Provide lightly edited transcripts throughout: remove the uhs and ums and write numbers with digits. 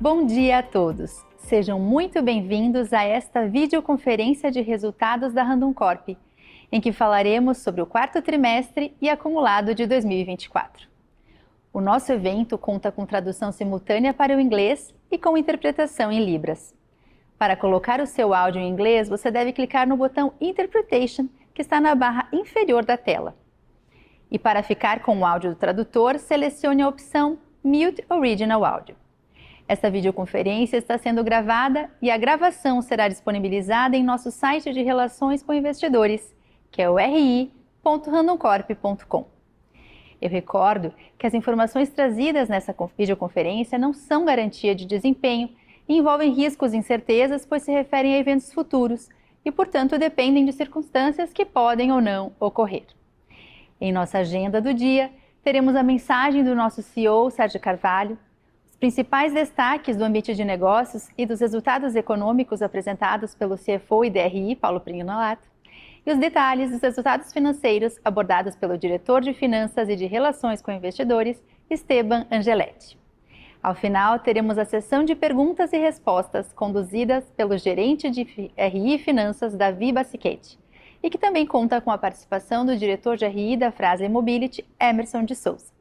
Bom dia a todos! Sejam muito bem-vindos a esta videoconferência de resultados da Randon Corp, em que falaremos sobre o quarto trimestre e acumulado de 2024. O nosso evento conta com tradução simultânea para o inglês e com interpretação em libras. Para colocar o seu áudio em inglês, você deve clicar no botão Interpretation, que está na barra inferior da tela. E para ficar com o áudio do tradutor, selecione a opção Mute Original Audio. Esta videoconferência está sendo gravada e a gravação será disponibilizada em nosso site de relações com investidores, que é o ri.randoncorp.com. Eu recordo que as informações trazidas nessa videoconferência não são garantia de desempenho e envolvem riscos e incertezas, pois se referem a eventos futuros e, portanto, dependem de circunstâncias que podem ou não ocorrer. Em nossa agenda do dia, teremos a mensagem do nosso CEO, Sérgio Carvalho, principais destaques do ambiente de negócios e dos resultados econômicos apresentados pelo CFO e DRI, Paulo Prignolato, e os detalhes dos resultados financeiros abordados pelo diretor de Finanças e de Relações com Investidores, Esteban Angeletti. Ao final, teremos a sessão de perguntas e respostas conduzidas pelo gerente de RI e Finanças, Davi Bassichetti, e que também conta com a participação do diretor de RI da Fras-le Mobility, Emerson de Souza.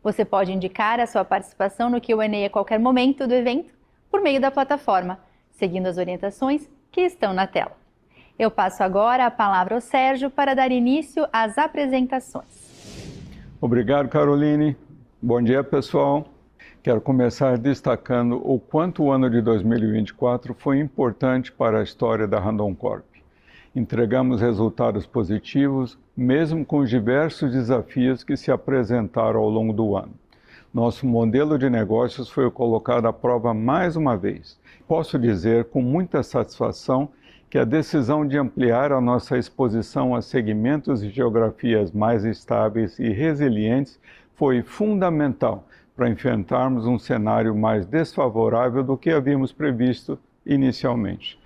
Você pode indicar a sua participação no Q&A a qualquer momento do evento por meio da plataforma, seguindo as orientações que estão na tela. Eu passo agora a palavra ao Sérgio para dar início às apresentações. Obrigado, Caroline. Bom dia, pessoal. Quero começar destacando o quanto o ano de 2024 foi importante para a história da Randon Corp. Entregamos resultados positivos, mesmo com os diversos desafios que se apresentaram ao longo do ano. Nosso modelo de negócios foi colocado à prova mais uma vez. Posso dizer com muita satisfação que a decisão de ampliar a nossa exposição a segmentos e geografias mais estáveis e resilientes foi fundamental para enfrentarmos um cenário mais desfavorável do que havíamos previsto inicialmente.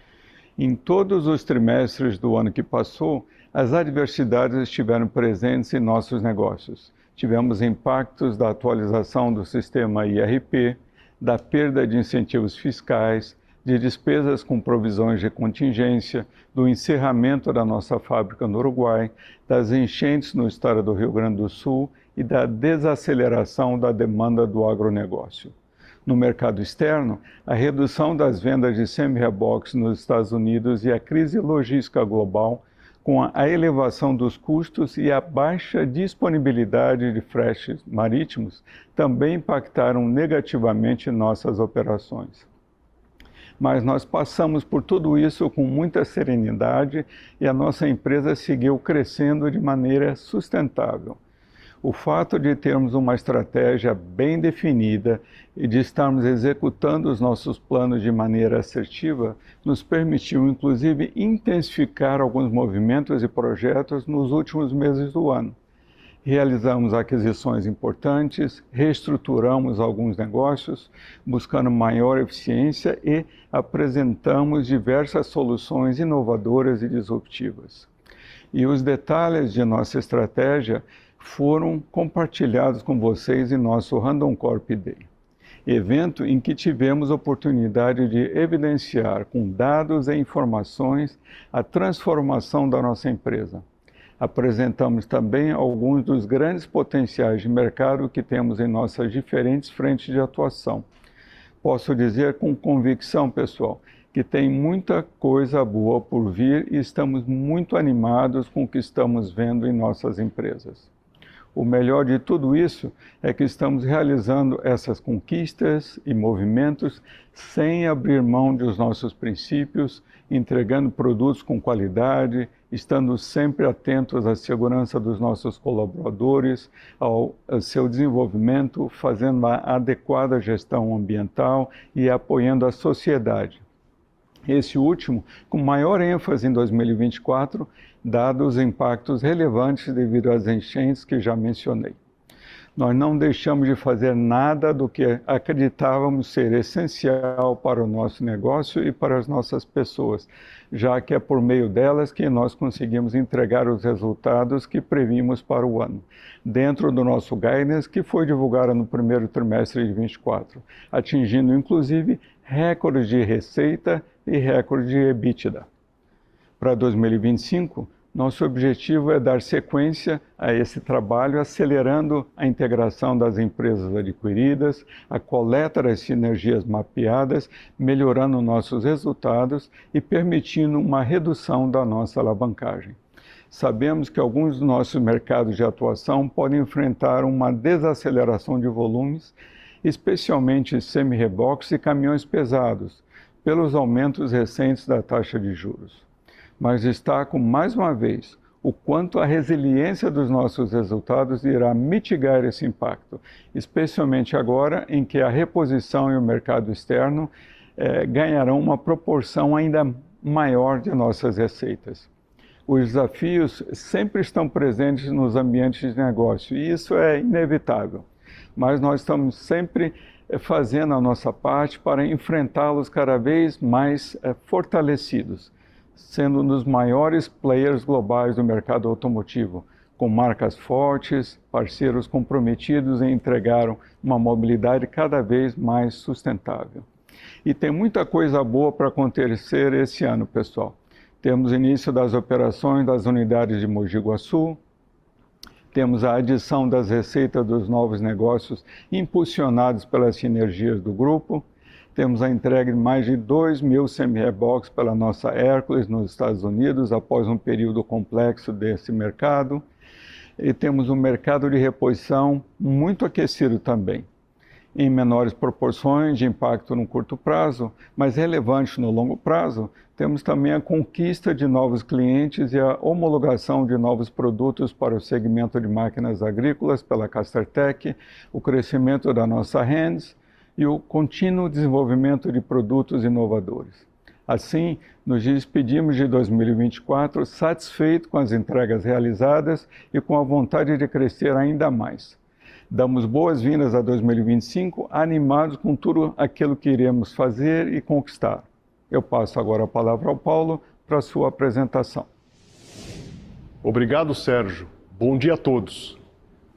Em todos os trimestres do ano que passou, as adversidades estiveram presentes em nossos negócios. Tivemos impactos da atualização do sistema IRP, da perda de incentivos fiscais, de despesas com provisões de contingência, do encerramento da nossa fábrica no Uruguai, das enchentes no estado do Rio Grande do Sul e da desaceleração da demanda do agronegócio. No mercado externo, a redução das vendas de semi-reboques nos Estados Unidos e a crise logística global, com a elevação dos custos e a baixa disponibilidade de fretes marítimos, também impactaram negativamente nossas operações. Mas nós passamos por tudo isso com muita serenidade e a nossa empresa seguiu crescendo de maneira sustentável. O fato de termos uma estratégia bem definida e de estarmos executando os nossos planos de maneira assertiva nos permitiu, inclusive, intensificar alguns movimentos e projetos nos últimos meses do ano. Realizamos aquisições importantes, reestruturamos alguns negócios, buscando maior eficiência e apresentamos diversas soluções inovadoras e disruptivas. E os detalhes de nossa estratégia foram compartilhados com vocês em nosso Randon Corp Day, evento em que tivemos a oportunidade de evidenciar com dados e informações a transformação da nossa empresa. Apresentamos também alguns dos grandes potenciais de mercado que temos em nossas diferentes frentes de atuação. Posso dizer com convicção, pessoal, que tem muita coisa boa por vir e estamos muito animados com o que estamos vendo em nossas empresas. O melhor de tudo isso é que estamos realizando essas conquistas e movimentos sem abrir mão dos nossos princípios, entregando produtos com qualidade, estando sempre atentos à segurança dos nossos colaboradores, ao seu desenvolvimento, fazendo uma adequada gestão ambiental e apoiando a sociedade. Esse último, com maior ênfase em 2024, dados os impactos relevantes devido às enchentes que já mencionei. Nós não deixamos de fazer nada do que acreditávamos ser essencial para o nosso negócio e para as nossas pessoas, já que é por meio delas que nós conseguimos entregar os resultados que previmos para o ano, dentro do nosso guidance que foi divulgado no primeiro trimestre de 2024, atingindo inclusive recordes de receita e recordes de EBITDA. Para 2025, nosso objetivo é dar sequência a esse trabalho, acelerando a integração das empresas adquiridas, a coleta das sinergias mapeadas, melhorando nossos resultados e permitindo uma redução da nossa alavancagem. Sabemos que alguns dos nossos mercados de atuação podem enfrentar uma desaceleração de volumes, especialmente semi-reboques e caminhões pesados, pelos aumentos recentes da taxa de juros. Mas destaco mais uma vez o quanto a resiliência dos nossos resultados irá mitigar esse impacto, especialmente agora em que a reposição e o mercado externo ganharão uma proporção ainda maior de nossas receitas. Os desafios sempre estão presentes nos ambientes de negócio e isso é inevitável, mas nós estamos sempre fazendo a nossa parte para enfrentá-los cada vez mais fortalecidos, sendo um dos maiores players globais do mercado automotivo, com marcas fortes, parceiros comprometidos em entregar uma mobilidade cada vez mais sustentável. E tem muita coisa boa para acontecer esse ano, pessoal. Temos início das operações das unidades de Mogi Guaçu, temos a adição das receitas dos novos negócios impulsionados pelas sinergias do grupo, temos a entrega de mais de 2.000 semi-reboques pela nossa Hercules nos Estados Unidos, após um período complexo desse mercado. E temos um mercado de reposição muito aquecido também, em menores proporções de impacto no curto prazo, mas relevante no longo prazo. Temos também a conquista de novos clientes e a homologação de novos produtos para o segmento de máquinas agrícolas pela Castertech, o crescimento da nossa Hands, e o contínuo desenvolvimento de produtos inovadores. Assim, nos despedimos de 2024 satisfeitos com as entregas realizadas e com a vontade de crescer ainda mais. Damos boas-vindas a 2025, animados com tudo aquilo que iremos fazer e conquistar. Eu passo agora a palavra ao Paulo para a sua apresentação. Obrigado, Sérgio. Bom dia a todos.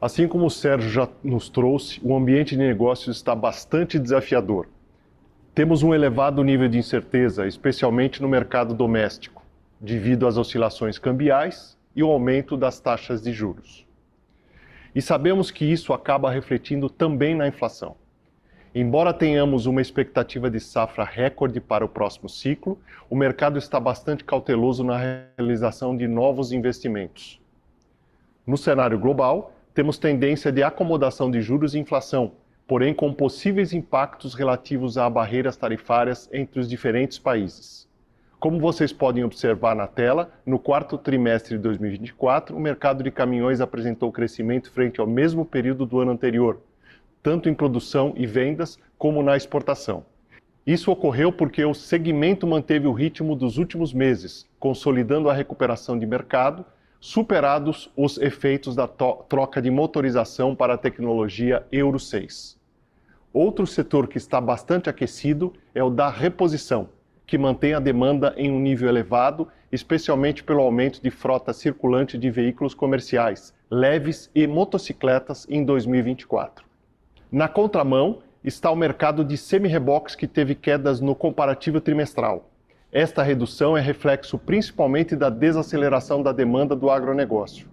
Assim como o Sérgio já nos trouxe, o ambiente de negócios está bastante desafiador. Temos um elevado nível de incerteza, especialmente no mercado doméstico, devido às oscilações cambiais e o aumento das taxas de juros. E sabemos que isso acaba refletindo também na inflação. Embora tenhamos uma expectativa de safra recorde para o próximo ciclo, o mercado está bastante cauteloso na realização de novos investimentos. No cenário global, temos tendência de acomodação de juros e inflação, porém com possíveis impactos relativos a barreiras tarifárias entre os diferentes países. Como vocês podem observar na tela, no quarto trimestre de 2024, o mercado de caminhões apresentou crescimento frente ao mesmo período do ano anterior, tanto em produção e vendas como na exportação. Isso ocorreu porque o segmento manteve o ritmo dos últimos meses, consolidando a recuperação de mercado, superados os efeitos da troca de motorização para a tecnologia Euro 6. Outro setor que está bastante aquecido é o da reposição, que mantém a demanda em um nível elevado, especialmente pelo aumento de frota circulante de veículos comerciais, leves e motocicletas em 2024. Na contramão está o mercado de semi-reboques, que teve quedas no comparativo trimestral. Esta redução é reflexo principalmente da desaceleração da demanda do agronegócio.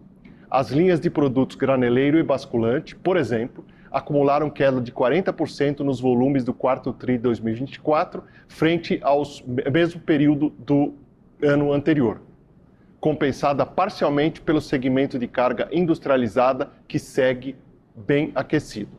As linhas de produtos graneleiro e basculante, por exemplo, acumularam queda de 40% nos volumes do quarto TRI 2024, frente ao mesmo período do ano anterior, compensada parcialmente pelo segmento de carga industrializada, que segue bem aquecido.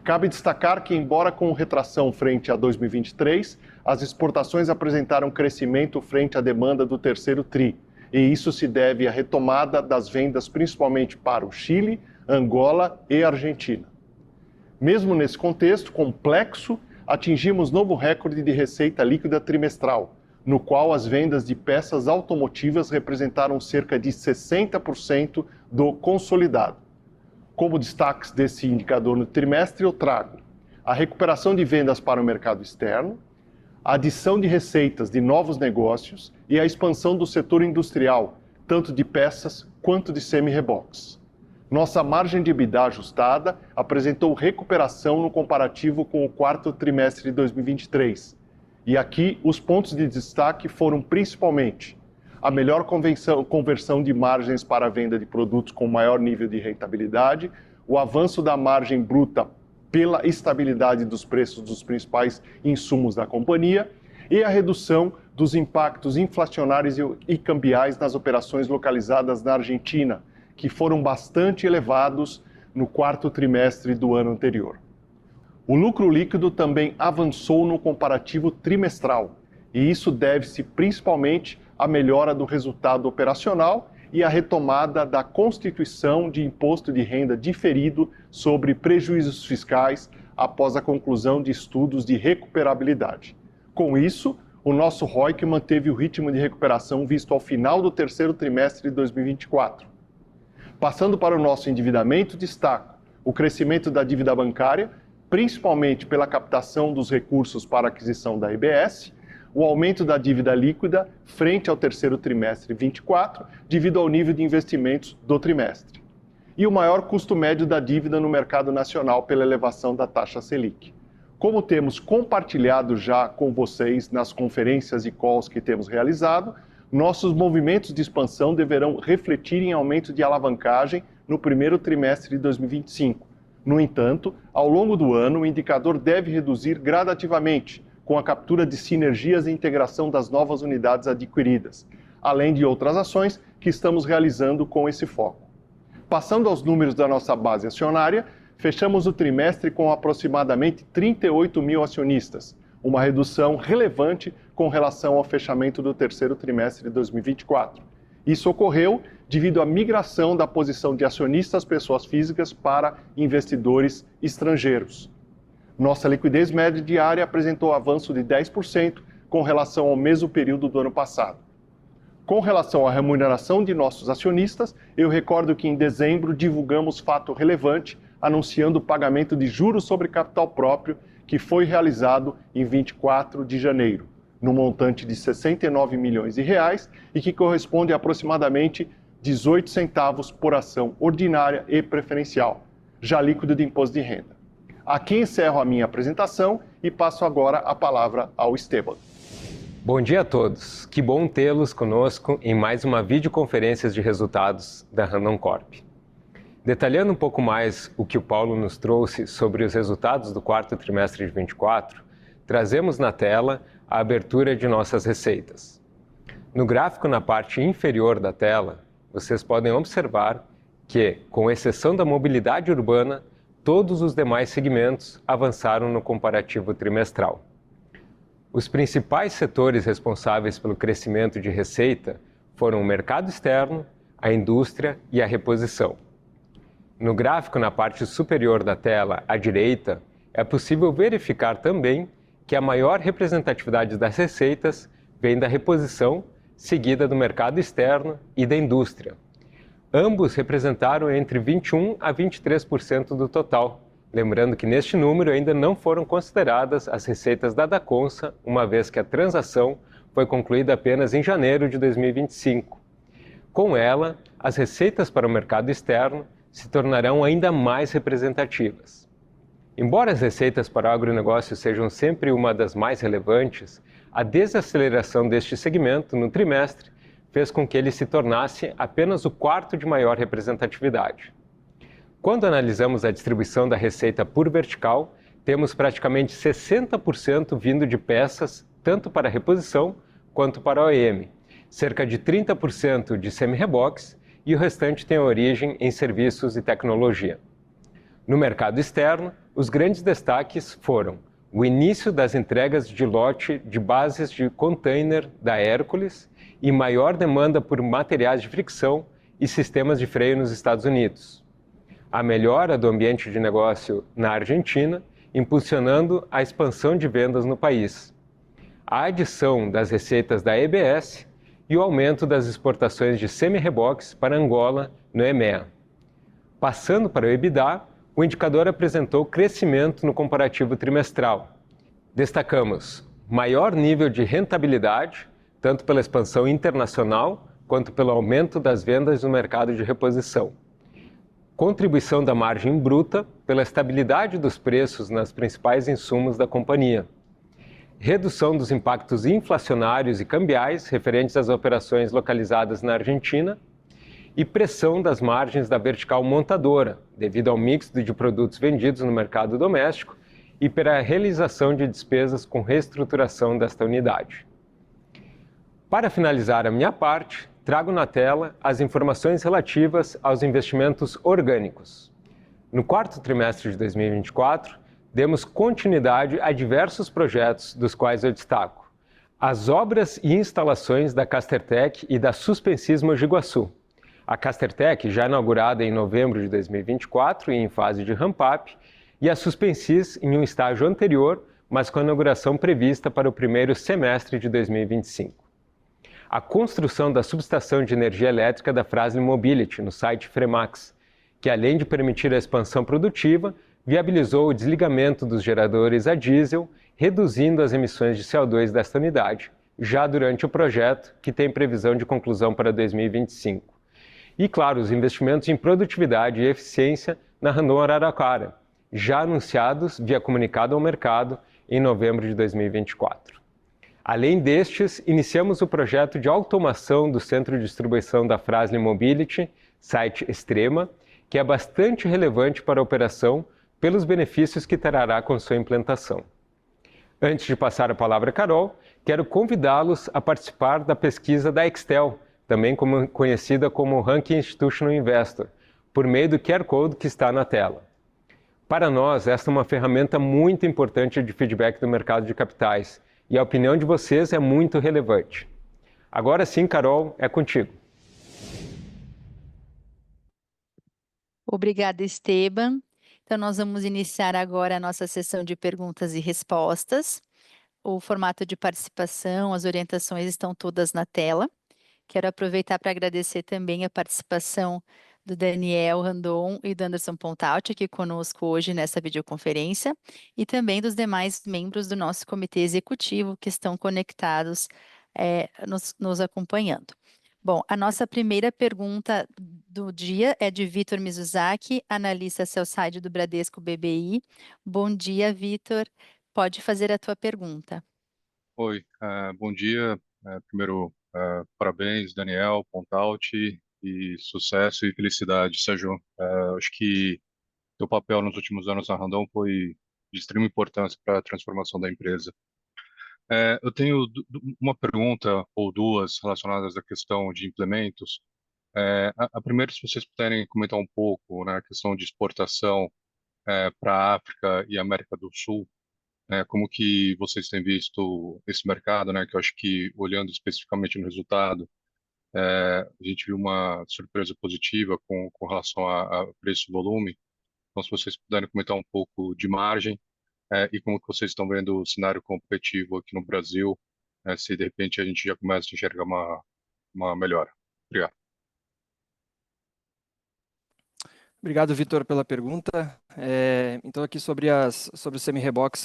Cabe destacar que, embora com retração frente a 2023, as exportações apresentaram crescimento frente à demanda do terceiro TRI, e isso se deve à retomada das vendas principalmente para o Chile, Angola e Argentina. Mesmo nesse contexto complexo, atingimos novo recorde de receita líquida trimestral, no qual as vendas de peças automotivas representaram cerca de 60% do consolidado. Como destaques desse indicador no trimestre, eu trago a recuperação de vendas para o mercado externo, a adição de receitas de novos negócios e a expansão do setor industrial, tanto de peças quanto de semi-reboques. Nossa margem de EBITDA ajustada apresentou recuperação no comparativo com o quarto trimestre de 2023. E aqui os pontos de destaque foram principalmente a melhor conversão de margens para a venda de produtos com maior nível de rentabilidade, o avanço da margem bruta pela estabilidade dos preços dos principais insumos da companhia e a redução dos impactos inflacionários e cambiais nas operações localizadas na Argentina, que foram bastante elevados no quarto trimestre do ano anterior. O lucro líquido também avançou no comparativo trimestral, e isso deve-se principalmente à melhora do resultado operacional e à retomada da constituição de imposto de renda diferido sobre prejuízos fiscais após a conclusão de estudos de recuperabilidade. Com isso, o nosso ROIC manteve o ritmo de recuperação visto ao final do terceiro trimestre de 2024. Passando para o nosso endividamento, destaco o crescimento da dívida bancária, principalmente pela captação dos recursos para a aquisição da EBS, o aumento da dívida líquida frente ao terceiro trimestre 24, devido ao nível de investimentos do trimestre. E o maior custo médio da dívida no mercado nacional pela elevação da taxa Selic. Como temos compartilhado já com vocês nas conferências e calls que temos realizado, nossos movimentos de expansão deverão refletir em aumento de alavancagem no primeiro trimestre de 2025. No entanto, ao longo do ano, o indicador deve reduzir gradativamente, com a captura de sinergias e integração das novas unidades adquiridas, além de outras ações que estamos realizando com esse foco. Passando aos números da nossa base acionária, fechamos o trimestre com aproximadamente 38 mil acionistas, uma redução relevante com relação ao fechamento do terceiro trimestre de 2024. Isso ocorreu devido à migração da posição de acionistas pessoas físicas para investidores estrangeiros. Nossa liquidez média diária apresentou avanço de 10% com relação ao mesmo período do ano passado. Com relação à remuneração de nossos acionistas, eu recordo que em dezembro divulgamos fato relevante anunciando o pagamento de juros sobre capital próprio que foi realizado em 24 de janeiro, no montante de 69 milhões de reais e que corresponde a aproximadamente 18 centavos por ação ordinária e preferencial, já líquido de imposto de renda. Aqui encerro a minha apresentação e passo agora a palavra ao Esteban. Bom dia a todos. Que bom tê-los conosco em mais uma videoconferência de resultados da Randon Corp. Detalhando um pouco mais o que o Paulo nos trouxe sobre os resultados do quarto trimestre de 24, trazemos na tela a abertura de nossas receitas. No gráfico na parte inferior da tela, vocês podem observar que, com exceção da mobilidade urbana, todos os demais segmentos avançaram no comparativo trimestral. Os principais setores responsáveis pelo crescimento de receita foram o mercado externo, a indústria e a reposição. No gráfico na parte superior da tela, à direita, é possível verificar também que a maior representatividade das receitas vem da reposição, seguida do mercado externo e da indústria. Ambos representaram entre 21% a 23% do total, lembrando que neste número ainda não foram consideradas as receitas da Dacomsa, uma vez que a transação foi concluída apenas em janeiro de 2025. Com ela, as receitas para o mercado externo se tornarão ainda mais representativas. Embora as receitas para o agronegócio sejam sempre uma das mais relevantes, a desaceleração deste segmento no trimestre fez com que ele se tornasse apenas o quarto de maior representatividade. Quando analisamos a distribuição da receita por vertical, temos praticamente 60% vindo de peças, tanto para reposição quanto para OEM, cerca de 30% de semi-reboques e o restante tem origem em serviços e tecnologia. No mercado externo, os grandes destaques foram o início das entregas de lote de bases de container da Hércules e maior demanda por materiais de fricção e sistemas de freio nos Estados Unidos. A melhora do ambiente de negócio na Argentina, impulsionando a expansão de vendas no país. A adição das receitas da EBS e o aumento das exportações de semi-reboques para Angola, no EMEA. Passando para o EBITDA, o indicador apresentou crescimento no comparativo trimestral. Destacamos maior nível de rentabilidade, tanto pela expansão internacional quanto pelo aumento das vendas no mercado de reposição. Contribuição da margem bruta pela estabilidade dos preços nas principais insumos da companhia. Redução dos impactos inflacionários e cambiais referentes às operações localizadas na Argentina e pressão das margens da vertical montadora, devido ao mix de produtos vendidos no mercado doméstico e pela realização de despesas com reestruturação desta unidade. Para finalizar a minha parte, trago na tela as informações relativas aos investimentos orgânicos. No quarto trimestre de 2024, demos continuidade a diversos projetos, dos quais eu destaco as obras e instalações da Castertech e da Suspensys Mogi Guaçu. A Castertech, já inaugurada em novembro de 2024 e em fase de ramp-up, e a Suspensys em um estágio anterior, mas com a inauguração prevista para o primeiro semestre de 2025. A construção da subestação de energia elétrica da Fras-le Mobility, no site Fremax, que além de permitir a expansão produtiva, viabilizou o desligamento dos geradores a diesel, reduzindo as emissões de CO2 desta unidade, já durante o projeto, que tem previsão de conclusão para 2025. E, claro, os investimentos em produtividade e eficiência na Randon Araraquara, já anunciados via comunicado ao mercado em novembro de 2024. Além destes, iniciamos o projeto de automação do centro de distribuição da Fras-le Mobility, site Extrema, que é bastante relevante para a operação pelos benefícios que trará com sua implantação. Antes de passar a palavra a Carol, quero convidá-los a participar da pesquisa da Extel, também conhecida como Ranking Institutional Investor, por meio do QR Code que está na tela. Para nós, esta é uma ferramenta muito importante de feedback do mercado de capitais, e a opinião de vocês é muito relevante. Agora sim, Carol, é contigo. Obrigada, Esteban. Então, nós vamos iniciar agora a nossa sessão de perguntas e respostas. O formato de participação, as orientações estão todas na tela. Quero aproveitar para agradecer também a participação do Daniel Randon e do Anderson Pontalti aqui conosco hoje nessa videoconferência e também dos demais membros do nosso comitê executivo que estão conectados nos acompanhando. Bom, a nossa primeira pergunta do dia é de Vitor Mizuzaki, analista sell-side do Bradesco BBI. Bom dia, Vitor. Pode fazer a tua pergunta. Oi, bom dia. Primeiro, parabéns, Daniel, Pontalti, e sucesso e felicidade, Sérgio. Acho que teu papel nos últimos anos na Randon foi de extrema importância para a transformação da empresa. Eu tenho uma pergunta ou duas relacionadas à questão de implementos. A primeira, se vocês puderem comentar um pouco, né, a questão de exportação para a África e América do Sul, como que vocês têm visto esse mercado, né, que eu acho que, olhando especificamente no resultado, a gente viu uma surpresa positiva com relação a preço e volume. Então, se vocês puderem comentar um pouco de margem e como que vocês estão vendo o cenário competitivo aqui no Brasil, se de repente a gente já começa a enxergar uma melhora. Obrigado. Obrigado, Vitor, pela pergunta. Então, aqui sobre o semi-rebox,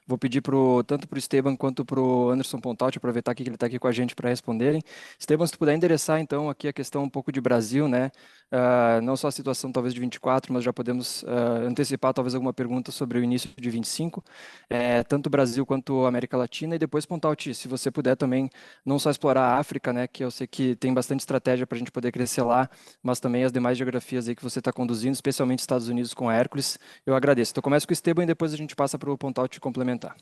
vou pedir tanto para o Esteban quanto para o Anderson Pontalti, aproveitar que ele está aqui com a gente para responderem. Esteban, se tu puder endereçar, então, aqui a questão um pouco de Brasil, né? Não só a situação, talvez, de 24, mas já podemos antecipar, talvez, alguma pergunta sobre o início de 25, tanto o Brasil quanto a América Latina. E depois, Pontalti, se você puder também, não só explorar a África, né? Que eu sei que tem bastante estratégia para a gente poder crescer lá, mas também as demais geografias aí que você está conduzindo, especialmente Estados Unidos com a Hércules, eu agradeço. Então, começo com o Esteban e depois a gente passa para o Pontalti complementar.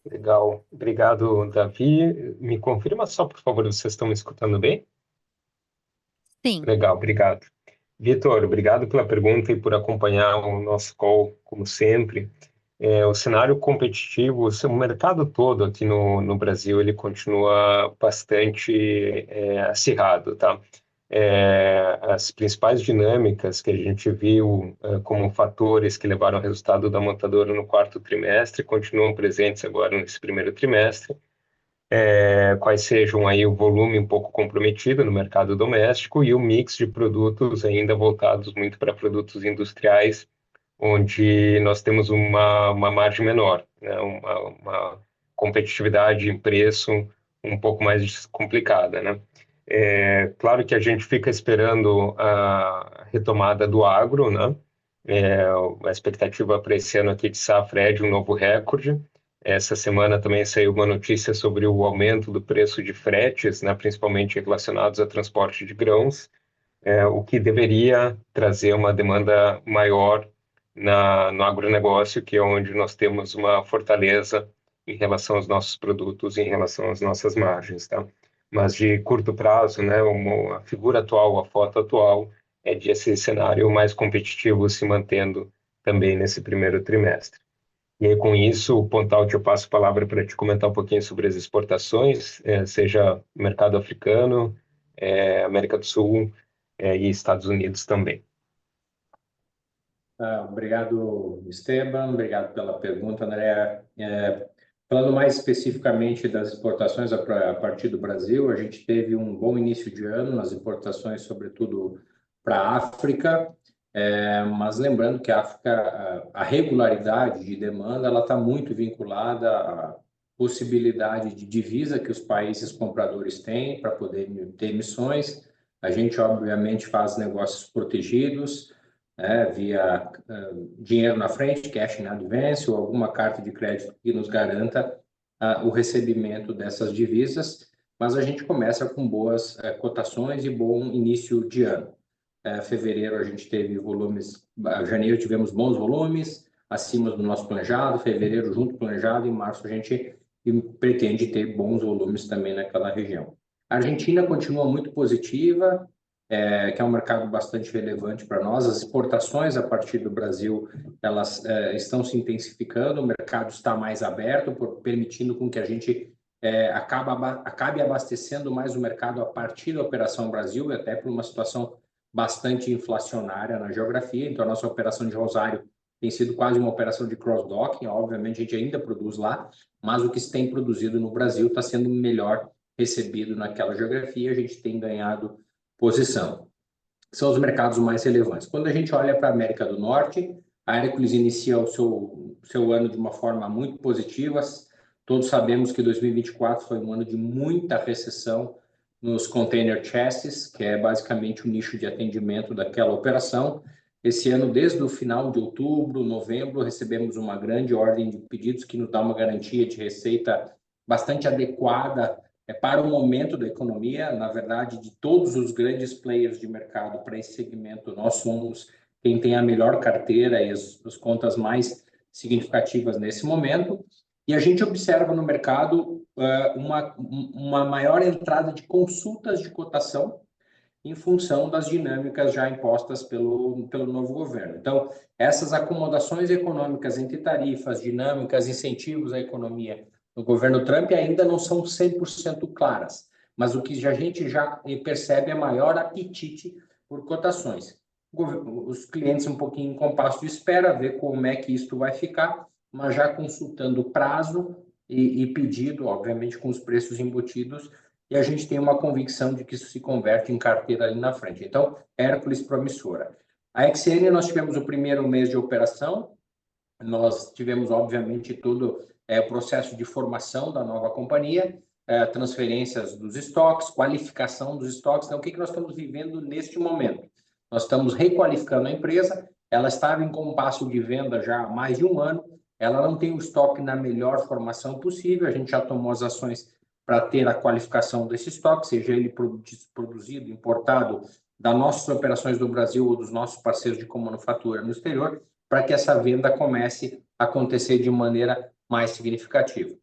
Legal. Obrigado, Davi. Me confirma só, por favor, vocês estão me escutando bem? Sim. Legal, obrigado. Vitor, obrigado pela pergunta e por acompanhar o nosso call, como sempre. O cenário competitivo, o mercado todo aqui no Brasil, ele continua bastante acirrado, tá? As principais dinâmicas que a gente viu como fatores que levaram ao resultado da montadora no quarto trimestre continuam presentes agora nesse primeiro trimestre. quais sejam aí o volume um pouco comprometido no mercado doméstico e o mix de produtos ainda voltados muito para produtos industriais, onde nós temos uma margem menor, né? Uma competitividade em preço um pouco mais complicada, né? Claro que a gente fica esperando a retomada do agro, né? A expectativa para esse ano aqui de safra é de um novo recorde. Essa semana também saiu uma notícia sobre o aumento do preço de fretes, né? Principalmente relacionados a transporte de grãos, o que deveria trazer uma demanda maior no agronegócio, que é onde nós temos uma fortaleza em relação aos nossos produtos, em relação às nossas margens, tá? Mas de curto prazo, né, a figura atual, a foto atual, é de esse cenário mais competitivo se mantendo também nesse primeiro trimestre. E aí, com isso, Pontalti, eu passo a palavra para te comentar um pouquinho sobre as exportações, seja mercado africano, América do Sul, e Estados Unidos também. Obrigado, Esteban. Obrigado pela pergunta, André. Falando mais especificamente das exportações a partir do Brasil, a gente teve um bom início de ano nas exportações, sobretudo para a África, mas lembrando que a África, a regularidade de demanda, ela está muito vinculada à possibilidade de divisa que os países compradores têm para poder ter emissões. A gente, obviamente, faz negócios protegidos, via dinheiro na frente, cash in advance, ou alguma carta de crédito que nos garanta o recebimento dessas divisas, mas a gente começa com boas cotações e bom início de ano. Fevereiro a gente teve volumes, janeiro tivemos bons volumes, acima do nosso planejado, fevereiro junto com o planejado, em março a gente pretende ter bons volumes também naquela região. A Argentina continua muito positiva, que é um mercado bastante relevante para nós. As exportações a partir do Brasil, elas estão se intensificando, o mercado está mais aberto, permitindo com que a gente acabe abastecendo mais o mercado a partir da Operação Brasil, e até por uma situação bastante inflacionária na geografia. Então, a nossa operação de Rosário tem sido quase uma operação de cross-docking. Obviamente, a gente ainda produz lá, mas o que se tem produzido no Brasil está sendo melhor recebido naquela geografia. A gente tem ganhado posição. São os mercados mais relevantes. Quando a gente olha para a América do Norte, a Hercules inicia o seu ano de uma forma muito positiva. Todos sabemos que 2024 foi um ano de muita recessão nos container chests, que é basicamente o nicho de atendimento daquela operação. Esse ano, desde o final de outubro, novembro, recebemos uma grande ordem de pedidos que nos dá uma garantia de receita bastante adequada para o momento da economia. Na verdade, de todos os grandes players de mercado para esse segmento, nós somos quem tem a melhor carteira e as contas mais significativas nesse momento. E a gente observa no mercado uma maior entrada de consultas de cotação em função das dinâmicas já impostas pelo novo governo. Então, essas acomodações econômicas entre tarifas, dinâmicas, incentivos à economia no governo Trump ainda não são 100% claras, mas o que a gente já percebe é maior apetite por cotações. Os clientes um pouquinho em compasso de espera, ver como é que isto vai ficar, mas já consultando prazo e pedido, obviamente com os preços embutidos, e a gente tem uma convicção de que isso se converte em carteira ali na frente. Então, Hércules promissora. A XN, nós tivemos o primeiro mês de operação, nós tivemos, obviamente, todo o processo de formação da nova companhia, transferências dos estoques, qualificação dos estoques. Então, o que nós estamos vivendo neste momento? Nós estamos requalificando a empresa, ela estava em compasso de venda já há mais de um ano, ela não tem o estoque na melhor formação possível, a gente já tomou as ações para ter a qualificação desse estoque, seja ele produzido, importado das nossas operações do Brasil ou dos nossos parceiros de comanufatura no exterior, para que essa venda comece a acontecer de maneira mais significativa.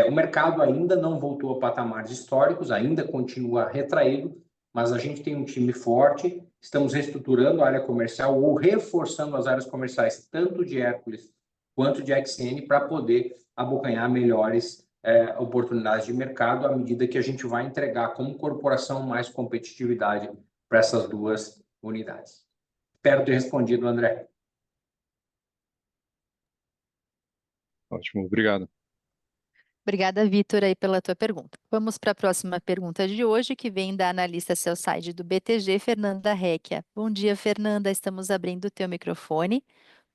O mercado ainda não voltou a patamares históricos, ainda continua retraído, mas a gente tem um time forte, estamos reestruturando a área comercial ou reforçando as áreas comerciais, tanto de Hércules quanto de XN, para poder abocanhar melhores oportunidades de mercado, à medida que a gente vai entregar como corporação mais competitividade para essas duas unidades. Espero ter respondido, André. Ótimo, obrigado. Obrigada, Vitor, aí pela tua pergunta. Vamos para a próxima pergunta de hoje, que vem da analista sell-side do BTG, Fernanda Recchia. Bom dia, Fernanda. Estamos abrindo o teu microfone.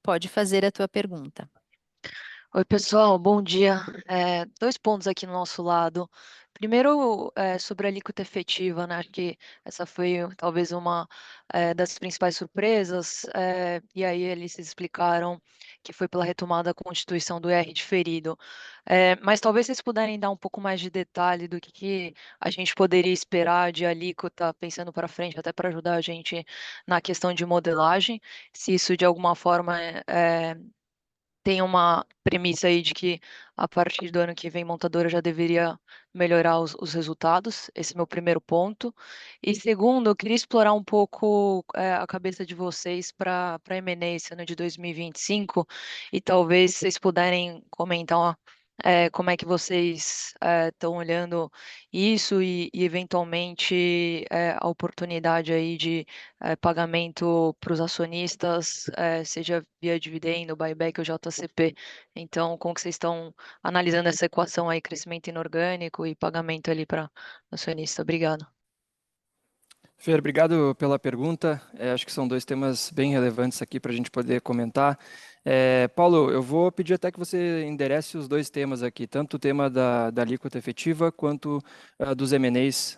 Pode fazer a tua pergunta. Oi, pessoal, bom dia. Dois pontos aqui no nosso lado. Primeiro, sobre a alíquota efetiva, né? Acho que essa foi talvez uma das principais surpresas, e aí eles explicaram que foi pela retomada da constituição do IR diferido. Mas talvez vocês puderem dar um pouco mais de detalhe do que a gente poderia esperar de alíquota, pensando para frente, até para ajudar a gente na questão de modelagem, se isso de alguma forma tem uma premissa aí de que a partir do ano que vem a montadora já deveria melhorar os resultados. Esse é meu primeiro ponto. E segundo, eu queria explorar um pouco a cabeça de vocês para M&A esse ano de 2025 e talvez vocês puderem comentar como é que vocês estão olhando isso e eventualmente a oportunidade aí de pagamento para os acionistas, seja via dividendo, buyback ou JCP. Então, como que vocês estão analisando essa equação aí, crescimento inorgânico e pagamento ali para acionista? Obrigado. Fer, obrigado pela pergunta. Acho que são dois temas bem relevantes aqui para a gente poder comentar. Paulo, eu vou pedir até que você enderece os dois temas aqui, tanto o tema da alíquota efetiva quanto dos M&As,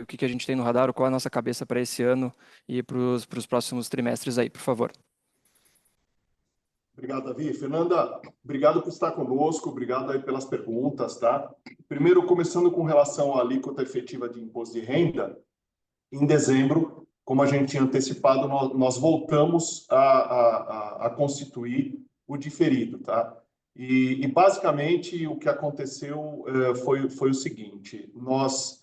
o que a gente tem no radar, qual é a nossa cabeça para esse ano e para os próximos trimestres aí, por favor. Obrigado, Davi. Fernanda, obrigado por estar conosco, obrigado aí pelas perguntas, tá? Primeiro, começando com relação à alíquota efetiva de imposto de renda, em dezembro, como a gente tinha antecipado, nós voltamos a constituir o diferido, tá? E basicamente o que aconteceu foi o seguinte: nós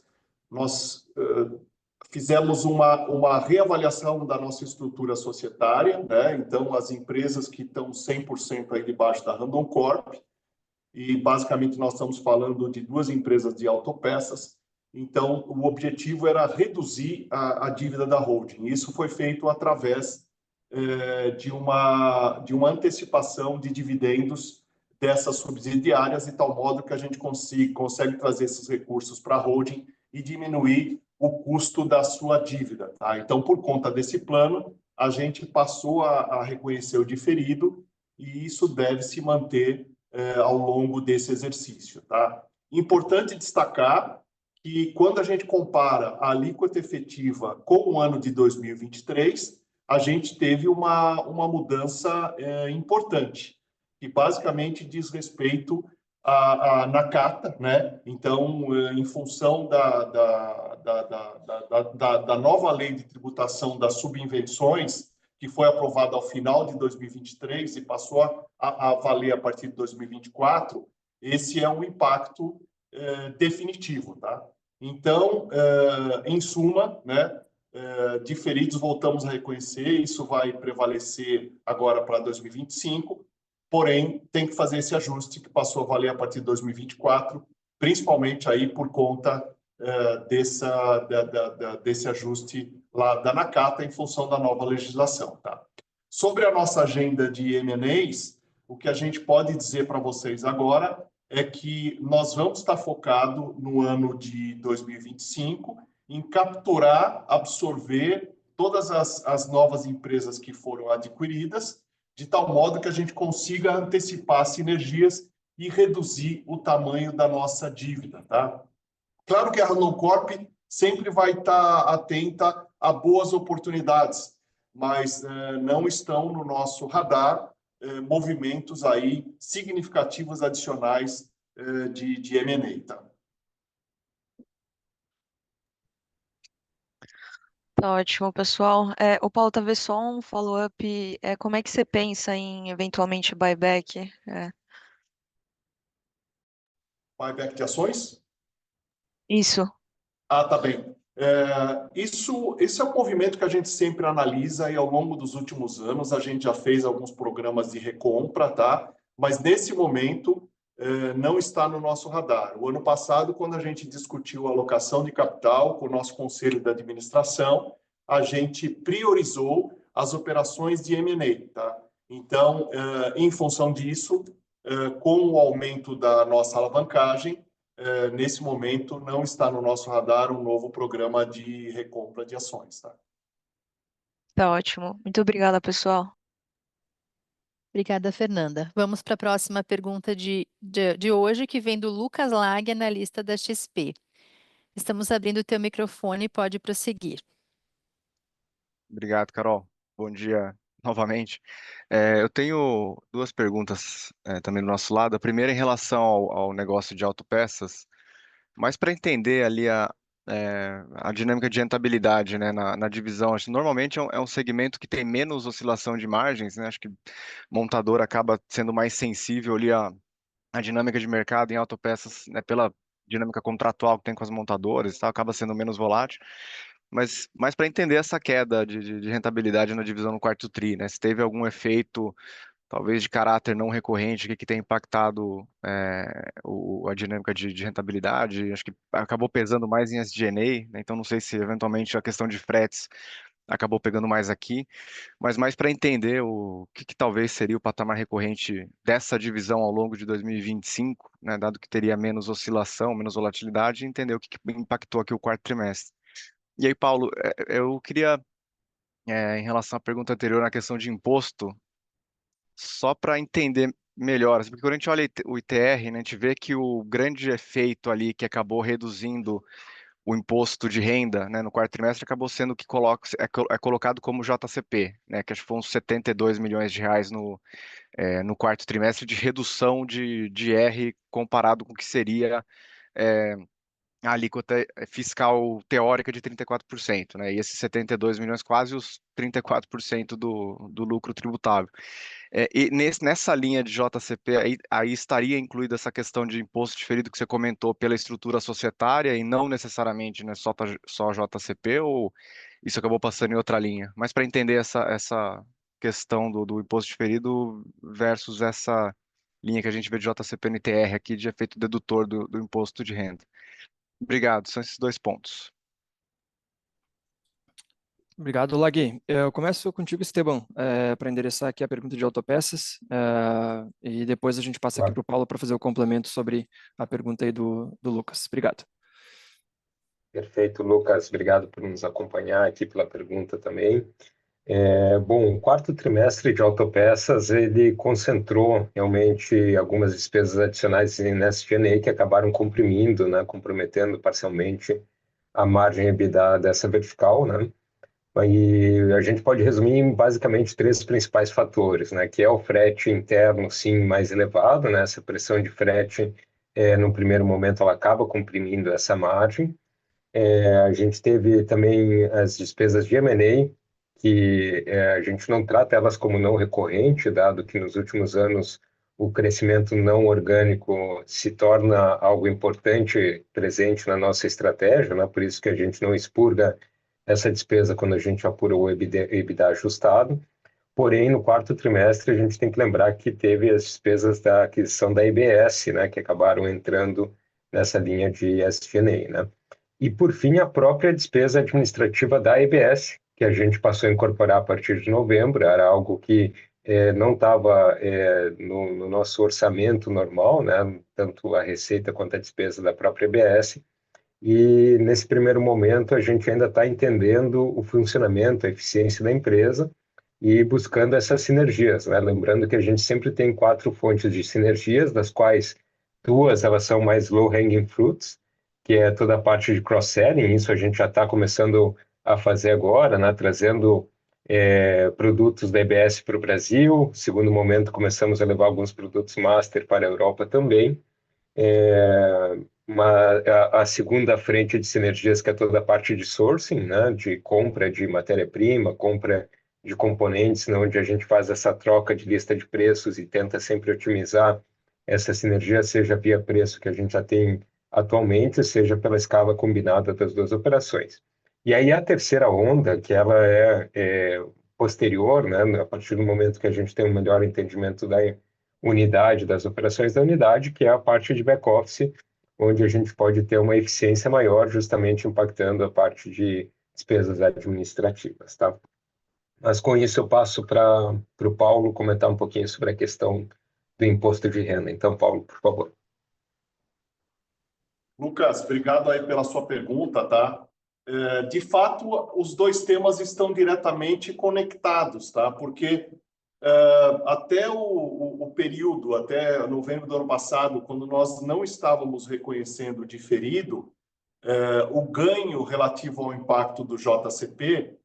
fizemos uma reavaliação da nossa estrutura societária, né? Então, as empresas que estão 100% aí debaixo da Randon Corp, e basicamente nós estamos falando de duas empresas de autopeças. Então, o objetivo era reduzir a dívida da holding. Isso foi feito através de uma antecipação de dividendos dessas subsidiárias, de tal modo que a gente consegue trazer esses recursos para a holding e diminuir o custo da sua dívida. Tá? Então, por conta desse plano, a gente passou a reconhecer o diferido e isso deve se manter ao longo desse exercício. Tá? Importante destacar que, quando a gente compara a alíquota efetiva com o ano de 2023, a gente teve uma mudança importante, que basicamente diz respeito à Nakata, né? Então, em função da nova lei de tributação das subvenções, que foi aprovada ao final de 2023 e passou a valer a partir de 2024, esse é um impacto definitivo, tá? Então, em suma, né, diferidos voltamos a reconhecer, isso vai prevalecer agora para 2025, porém, tem que fazer esse ajuste que passou a valer a partir de 2024, principalmente aí por conta desse ajuste lá da Nakata em função da nova legislação. Tá? Sobre a nossa agenda de M&As, o que a gente pode dizer para vocês agora é que nós vamos estar focado no ano de 2025 em capturar, absorver todas as novas empresas que foram adquiridas, de tal modo que a gente consiga antecipar sinergias e reduzir o tamanho da nossa dívida. Tá? Claro que a Randon Corp sempre vai estar atenta a boas oportunidades, mas não estão no nosso radar movimentos aí significativos adicionais de M&A. Tá? Tá ótimo, pessoal. O Paulo, talvez só um follow-up. Como é que você pensa em, eventualmente, buyback? Buyback de ações? Isso. Ah, tá bem. Esse é um movimento que a gente sempre analisa e, ao longo dos últimos anos, a gente já fez alguns programas de recompra, tá? Mas, nesse momento, não está no nosso radar. O ano passado, quando a gente discutiu a alocação de capital com o nosso conselho de administração, a gente priorizou as operações de M&A, tá? Então, em função disso, com o aumento da nossa alavancagem, nesse momento não está no nosso radar um novo programa de recompra de ações, tá? Tá ótimo. Muito obrigada, pessoal. Obrigada, Fernanda. Vamos para a próxima pergunta de hoje, que vem do Lucas Lag, analista da XP. Estamos abrindo o teu microfone, pode prosseguir. Obrigado, Carol. Bom dia novamente. Eu tenho duas perguntas também do nosso lado. A primeira em relação ao negócio de autopeças, mas para entender ali a dinâmica de rentabilidade, né, na divisão. Acho que normalmente é um segmento que tem menos oscilação de margens, né? Acho que montador acaba sendo mais sensível ali à dinâmica de mercado em autopeças, né, pela dinâmica contratual que tem com as montadoras, e tal, acaba sendo menos volátil. Mas para entender essa queda de rentabilidade na divisão no quarto tri, né? Se teve algum efeito, talvez de caráter não recorrente, que tem impactado a dinâmica de rentabilidade, acho que acabou pesando mais em SG&A, né? Então não sei se eventualmente a questão de fretes acabou pegando mais aqui, mas mais para entender o que talvez seria o patamar recorrente dessa divisão ao longo de 2025, né? Dado que teria menos oscilação, menos volatilidade, e entender o que impactou aqui o quarto trimestre. E aí, Paulo, eu queria, em relação à pergunta anterior, na questão de imposto, só para entender melhor, assim, porque quando a gente olha o ITR, né, a gente vê que o grande efeito ali que acabou reduzindo o imposto de renda, né, no quarto trimestre acabou sendo que é colocado como JCP, né, que acho que foi uns 72 milhões de reais no quarto trimestre de redução de R comparado com o que seria a alíquota fiscal teórica de 34%, né? E esses 72 milhões, quase os 34% do lucro tributável. E nessa linha de JCP, aí estaria incluída essa questão de imposto diferido que você comentou pela estrutura societária e não necessariamente, né, só JCP, ou isso acabou passando em outra linha? Mas para entender essa questão do imposto diferido versus essa linha que a gente vê de JCP no ITR aqui de efeito dedutor do imposto de renda. Obrigado, são esses dois pontos. Obrigado, Lagui. Eu começo contigo, Esteban, para endereçar aqui a pergunta de autopeças, e depois a gente passa aqui para o Paulo para fazer o complemento sobre a pergunta aí do Lucas. Obrigado. Perfeito, Lucas. Obrigado por nos acompanhar aqui, pela pergunta também. Bom, o quarto trimestre de autopeças, ele concentrou realmente algumas despesas adicionais em SG&A que acabaram comprimindo, né, comprometendo parcialmente a margem EBITDA dessa vertical, né? E a gente pode resumir em basicamente três principais fatores, né? Que é o frete interno, sim, mais elevado, né? Essa pressão de frete, no primeiro momento, ela acaba comprimindo essa margem. A gente teve também as despesas de M&A, que a gente não trata elas como não recorrente, dado que nos últimos anos o crescimento não orgânico se torna algo importante, presente na nossa estratégia, né? Por isso que a gente não expurga essa despesa quando a gente apura o EBITDA ajustado. Porém, no quarto trimestre, a gente tem que lembrar que teve as despesas da aquisição da EBS, né? Que acabaram entrando nessa linha de SG&A, né? E, por fim, a própria despesa administrativa da EBS, que a gente passou a incorporar a partir de novembro, era algo que não estava no nosso orçamento normal, né? Tanto a receita quanto a despesa da própria EBS. E, nesse primeiro momento, a gente ainda está entendendo o funcionamento, a eficiência da empresa e buscando essas sinergias, né? Lembrando que a gente sempre tem 4 fontes de sinergias, das quais 2 elas são mais low-hanging fruits, que é toda a parte de cross-selling. Isso a gente já está começando a fazer agora, né? Trazendo produtos da EBS para o Brasil. Segundo momento, começamos a levar alguns produtos master para a Europa também. A segunda frente de sinergias, que é toda a parte de sourcing, né? De compra de matéria-prima, compra de componentes, né? Onde a gente faz essa troca de lista de preços e tenta sempre otimizar essa sinergia, seja via preço que a gente já tem atualmente, seja pela escala combinada das duas operações. E aí a terceira onda, que ela é posterior, né? A partir do momento que a gente tem um melhor entendimento da unidade, das operações da unidade, que é a parte de back-office, onde a gente pode ter uma eficiência maior, justamente impactando a parte de despesas administrativas, tá? Mas com isso eu passo para o Paulo comentar um pouquinho sobre a questão do imposto de renda. Então, Paulo, por favor. Lucas, obrigado aí pela sua pergunta, tá? De fato, os dois temas estão diretamente conectados, tá? Porque até o período, até novembro do ano passado, quando nós não estávamos reconhecendo o diferido, o ganho relativo ao impacto do JCP,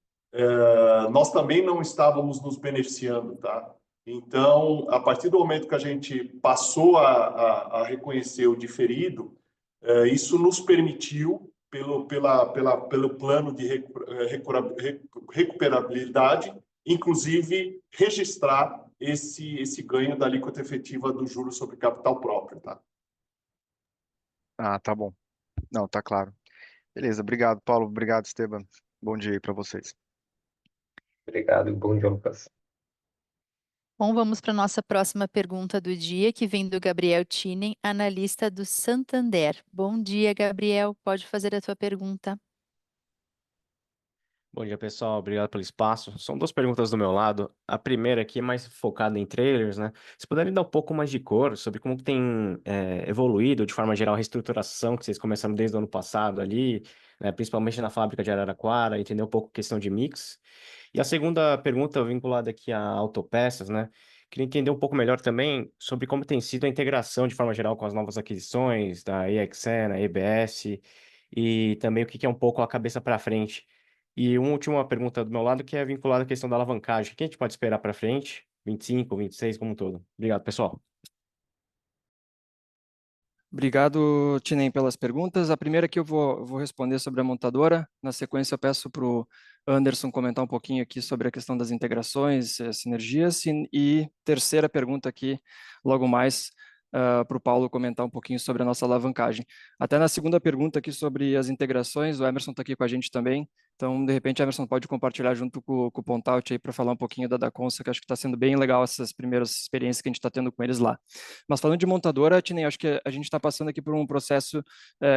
nós também não estávamos nos beneficiando, tá? Então, a partir do momento que a gente passou a reconhecer o diferido, isso nos permitiu, pelo plano de recuperabilidade, inclusive registrar esse ganho da alíquota efetiva do juros sobre capital próprio, tá? Ah, tá bom. Não, tá claro. Beleza, obrigado, Paulo. Obrigado, Esteban. Bom dia aí para vocês. Obrigado, bom dia, Lucas. Bom, vamos para a nossa próxima pergunta do dia, que vem do Gabriel Tinen, analista do Santander. Bom dia, Gabriel. Pode fazer a tua pergunta. Bom dia, pessoal. Obrigado pelo espaço. São duas perguntas do meu lado. A primeira aqui é mais focada em trailers, né? Se puderem dar um pouco mais de cor sobre como que tem evoluído, de forma geral, a reestruturação que vocês começaram desde o ano passado ali, né? Principalmente na fábrica de Araraquara, entender um pouco a questão de mix. E a segunda pergunta, vinculada aqui a autopeças, né? Queria entender um pouco melhor também sobre como tem sido a integração, de forma geral, com as novas aquisições da EXN, a EBS, e também o que é um pouco a cabeça para frente. E uma última pergunta do meu lado, que é vinculada à questão da alavancagem. O que a gente pode esperar para frente? 25, 26, como um todo. Obrigado, pessoal. Obrigado, Tinem, pelas perguntas. A primeira que eu vou responder sobre a montadora. Na sequência, eu peço para o Anderson comentar um pouquinho aqui sobre a questão das integrações, sinergias. E terceira pergunta aqui, logo mais, para o Paulo comentar um pouquinho sobre a nossa alavancagem. Até na segunda pergunta aqui sobre as integrações, o Emerson está aqui com a gente também. Então, de repente, Emerson pode compartilhar junto com o Pontaut aí para falar um pouquinho da Dacomsa, que acho que está sendo bem legal essas primeiras experiências que a gente está tendo com eles lá. Mas falando de montadora, Tinem, acho que a gente está passando aqui por um processo,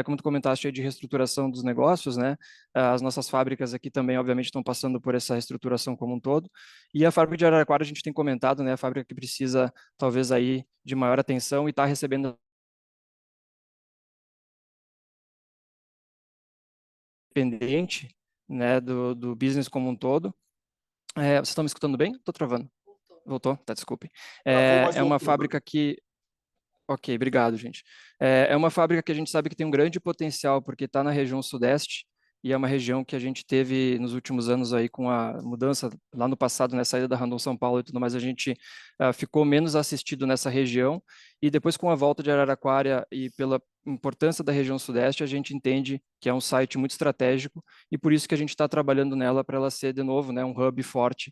como tu comentaste, aí, de reestruturação dos negócios, né? As nossas fábricas aqui também, obviamente, estão passando por essa reestruturação como um todo. E a fábrica de Araraquara, a gente tem comentado, né? A fábrica que precisa, talvez, aí de maior atenção e está recebendo independente, né, do business como um todo. Vocês estão me escutando bem? Estou travando. Voltou? Tá, desculpe. É uma fábrica que... Ok, obrigado, gente. É uma fábrica que a gente sabe que tem um grande potencial, porque está na região sudeste, e é uma região que a gente teve nos últimos anos aí com a mudança, lá no passado, né, saída da Randon São Paulo e tudo mais, a gente ficou menos assistido nessa região, e depois com a volta de Araraquara e pela importância da região sudeste, a gente entende que é um site muito estratégico, e por isso que a gente está trabalhando nela para ela ser, de novo, né, um hub forte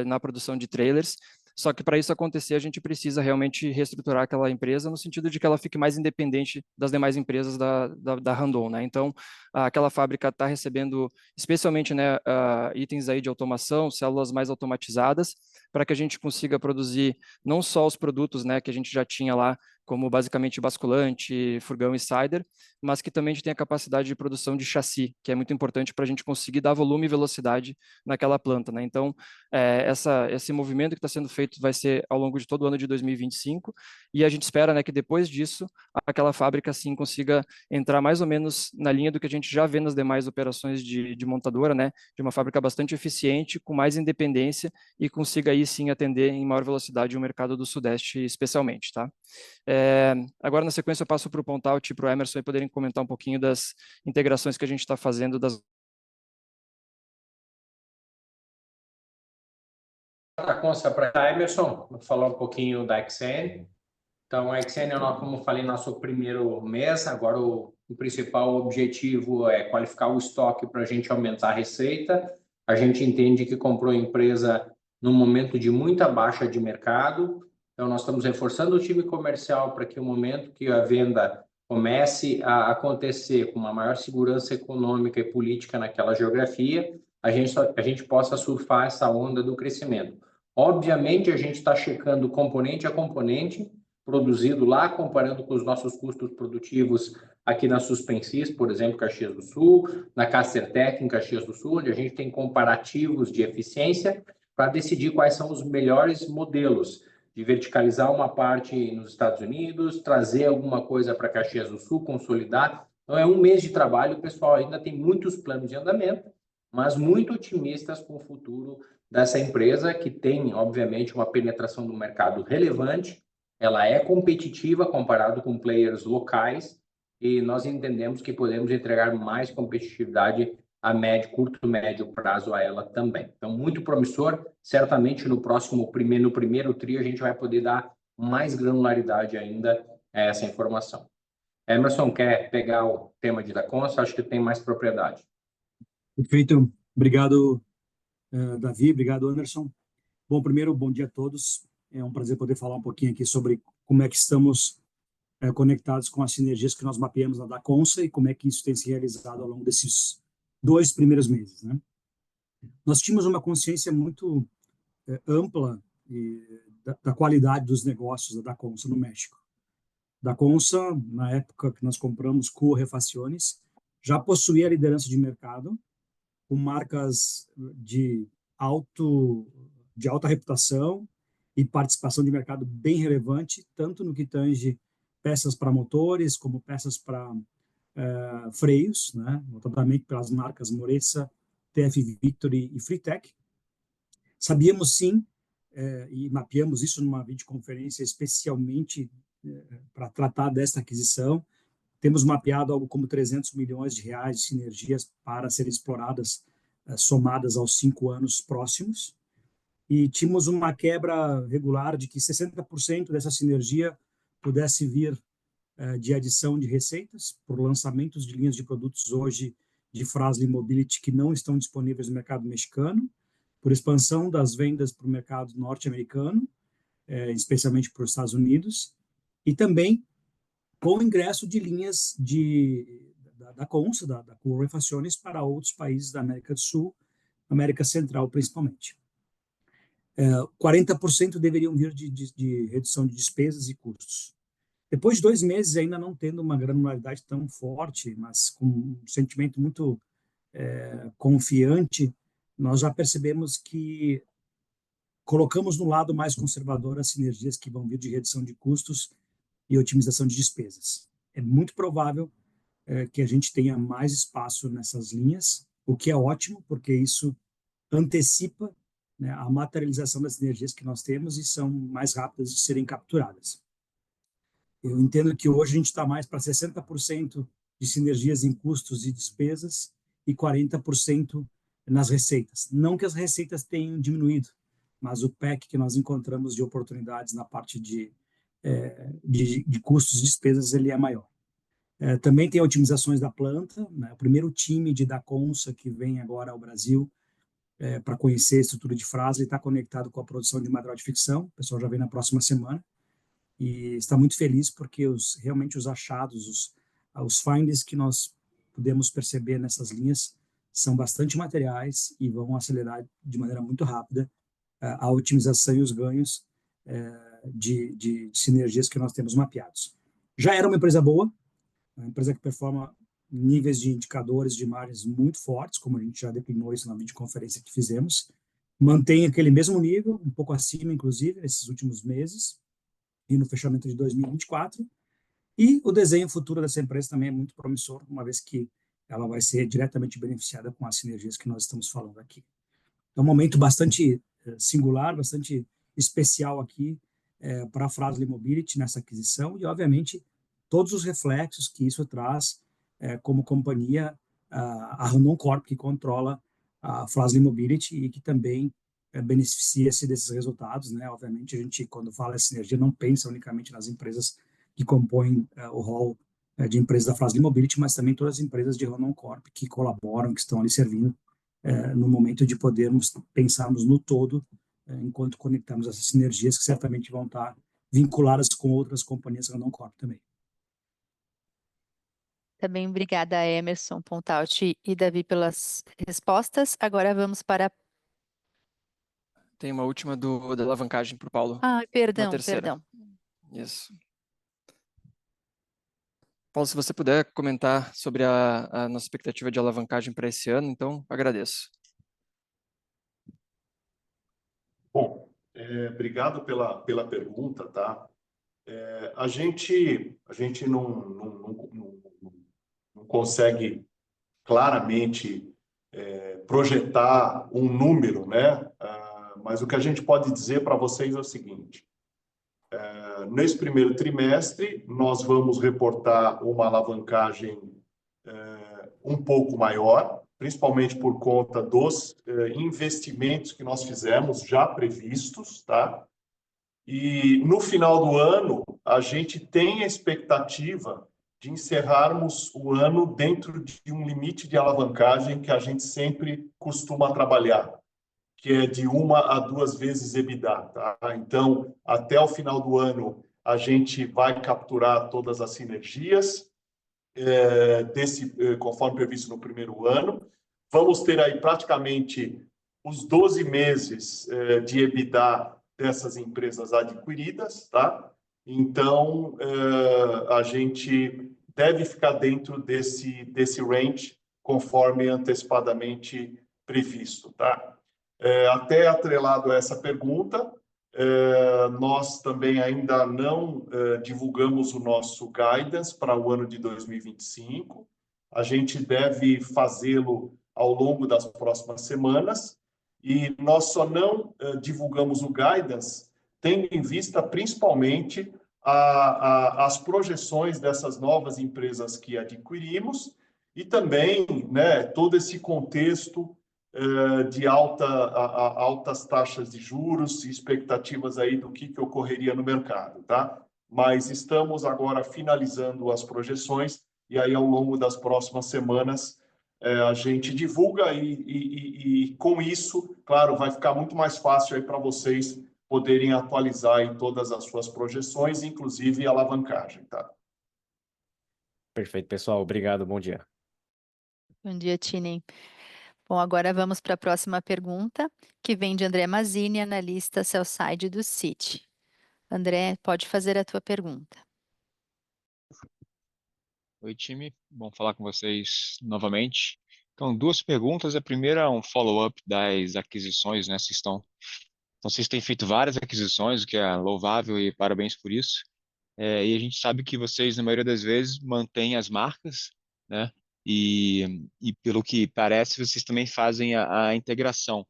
na produção de trailers. Só que para isso acontecer, a gente precisa realmente reestruturar aquela empresa no sentido de que ela fique mais independente das demais empresas da Randon, né? Então, aquela fábrica está recebendo, especialmente, né, itens aí de automação, células mais automatizadas, para que a gente consiga produzir não só os produtos, né, que a gente já tinha lá, como basicamente basculante, furgão e cider, mas que também a gente tem a capacidade de produção de chassi, que é muito importante para a gente conseguir dar volume e velocidade naquela planta, né? Então, esse movimento que está sendo feito vai ser ao longo de todo o ano de 2025, e a gente espera, né, que depois disso, aquela fábrica, sim, consiga entrar mais ou menos na linha do que a gente já vê nas demais operações de montadora, né? De uma fábrica bastante eficiente, com mais independência, e consiga aí, sim, atender em maior velocidade o mercado do Sudeste, especialmente, tá? Agora, na sequência, eu passo para o Pontaut e para o Emerson e poderem comentar um pouquinho das integrações que a gente está fazendo das... Dacomsa para Emerson, vou falar um pouquinho da XN. Então, a XN, como eu falei, nosso primeiro mês. Agora, o principal objetivo é qualificar o estoque para a gente aumentar a receita. A gente entende que comprou a empresa num momento de muita baixa de mercado. Então, nós estamos reforçando o time comercial para que o momento que a venda comece a acontecer com uma maior segurança econômica e política naquela geografia, a gente possa surfar essa onda do crescimento. Obviamente, a gente está checando componente a componente produzido lá, comparando com os nossos custos produtivos aqui na Suspensis, por exemplo, Caxias do Sul, na Castertec, em Caxias do Sul, onde a gente tem comparativos de eficiência para decidir quais são os melhores modelos. de verticalizar uma parte nos Estados Unidos, trazer alguma coisa para Caxias do Sul, consolidar. Então, é um mês de trabalho, o pessoal ainda tem muitos planos de andamento, mas muito otimistas com o futuro dessa empresa, que tem, obviamente, uma penetração do mercado relevante, ela é competitiva comparado com players locais, e nós entendemos que podemos entregar mais competitividade a médio, curto, médio prazo a ela também. Então, muito promissor. Certamente no primeiro TRI a gente vai poder dar mais granularidade ainda a essa informação. Emerson, quer pegar o tema de Dacomsa? Acho que tem mais propriedade. Perfeito. Obrigado, Davi. Obrigado, Anderson. Bom, primeiro, bom dia a todos. É um prazer poder falar um pouquinho aqui sobre como é que estamos conectados com as sinergias que nós mapeamos na Dacomsa e como é que isso tem se realizado ao longo desses 2 primeiros meses, né? Nós tínhamos uma consciência muito ampla da qualidade dos negócios da Dacomsa no México. Dacomsa, na época que nós compramos Cuo Refacciones, já possuía a liderança de mercado, com marcas de alta reputação e participação de mercado bem relevante, tanto no que tange peças para motores, como peças para freios, né? Notadamente pelas marcas Moresa, TF Victory e Freetech. Sabíamos sim, e mapeamos isso numa videoconferência especialmente para tratar desta aquisição. Temos mapeado algo como 300 milhões de reais de sinergias para serem exploradas, somadas aos 5 anos próximos. E tínhamos uma quebra regular de que 60% dessa sinergia pudesse vir de adição de receitas por lançamentos de linhas de produtos hoje de Fras-le Mobility que não estão disponíveis no mercado mexicano, por expansão das vendas para o mercado norte-americano, especialmente para os Estados Unidos, e também com o ingresso de linhas da Consa, da Cuo Refacciones, para outros países da América do Sul, América Central principalmente. 40% deveriam vir de redução de despesas e custos. Depois de 2 meses, ainda não tendo uma granularidade tão forte, mas com um sentimento muito confiante, nós já percebemos que colocamos no lado mais conservador as sinergias que vão vir de redução de custos e otimização de despesas. É muito provável que a gente tenha mais espaço nessas linhas, o que é ótimo, porque isso antecipa, né, a materialização das sinergias que nós temos e são mais rápidas de serem capturadas. Eu entendo que hoje a gente está mais para 60% de sinergias em custos e despesas e 40% nas receitas. Não que as receitas tenham diminuído, mas o PEC que nós encontramos de oportunidades na parte de custos e despesas ele é maior. Também tem otimizações da planta, né? O primeiro time de Dacomsa que vem agora ao Brasil para conhecer a estrutura de Fras-le está conectado com a produção de material de ficção. O pessoal já vem na próxima semana e está muito feliz porque realmente os achados, os findings que nós pudemos perceber nessas linhas são bastante materiais e vão acelerar de maneira muito rápida a otimização e os ganhos de sinergias que nós temos mapeados. Já era uma empresa boa, uma empresa que performa níveis de indicadores de margens muito fortes, como a gente já declinou isso na videoconferência que fizemos, mantém aquele mesmo nível, um pouco acima, inclusive, nesses últimos meses, e no fechamento de 2024, e o desenho futuro dessa empresa também é muito promissor, uma vez que ela vai ser diretamente beneficiada com as sinergias que nós estamos falando aqui. É um momento bastante singular, bastante especial aqui para a Fras-le Mobility nessa aquisição e, obviamente, todos os reflexos que isso traz como companhia a Randon Corp, que controla a Fras-le Mobility e que também beneficia-se desses resultados, né? Obviamente, a gente, quando fala em sinergia, não pensa unicamente nas empresas que compõem o rol de empresas da Fras-le Mobility, mas também todas as empresas de Randon Corp que colaboram, que estão ali servindo no momento de podermos pensarmos no todo enquanto conectamos essas sinergias que certamente vão estar vinculadas com outras companhias Randon Corp também. Também obrigada, Emerson, Pontalti e Davi pelas respostas. Agora vamos para... Tem uma última da alavancagem para o Paulo. Perdão. Isso. Paulo, se você puder comentar sobre a nossa expectativa de alavancagem para esse ano, então agradeço. Bom, Obrigado pela pergunta, tá? A gente não consegue claramente projetar um número, né? Mas o que a gente pode dizer para vocês é o seguinte: nesse primeiro trimestre, nós vamos reportar uma alavancagem um pouco maior, principalmente por conta dos investimentos que nós fizemos já previstos, tá? E no final do ano, a gente tem a expectativa de encerrarmos o ano dentro de um limite de alavancagem que a gente sempre costuma trabalhar, que é de 1 a 2 vezes EBITDA, tá? Então, até o final do ano, a gente vai capturar todas as sinergias conforme previsto no primeiro ano. Vamos ter aí praticamente os 12 meses de EBITDA dessas empresas adquiridas, tá? Então, a gente deve ficar dentro desse range, conforme antecipadamente previsto, tá? Até atrelado a essa pergunta, nós também ainda não divulgamos o nosso guidance para o ano de 2025. A gente deve fazê-lo ao longo das próximas semanas, e nós só não divulgamos o guidance tendo em vista principalmente as projeções dessas novas empresas que adquirimos e também, né, todo esse contexto de altas taxas de juros e expectativas aí do que ocorreria no mercado, tá? Mas estamos agora finalizando as projeções e aí ao longo das próximas semanas a gente divulga e com isso, claro, vai ficar muito mais fácil aí para vocês poderem atualizar aí todas as suas projeções, inclusive a alavancagem, tá? Perfeito, pessoal. Obrigado, bom dia. Bom dia, Tinem. Bom, agora vamos para a próxima pergunta, que vem de André Mazzini, analista sell-side do Citi. André, pode fazer a tua pergunta. Oi, time. Bom falar com vocês novamente. Então, 2 perguntas. A primeira é um follow-up das aquisições, né? Vocês têm feito várias aquisições, o que é louvável e parabéns por isso. E a gente sabe que vocês, na maioria das vezes, mantêm as marcas, né? E pelo que parece, vocês também fazem a integração.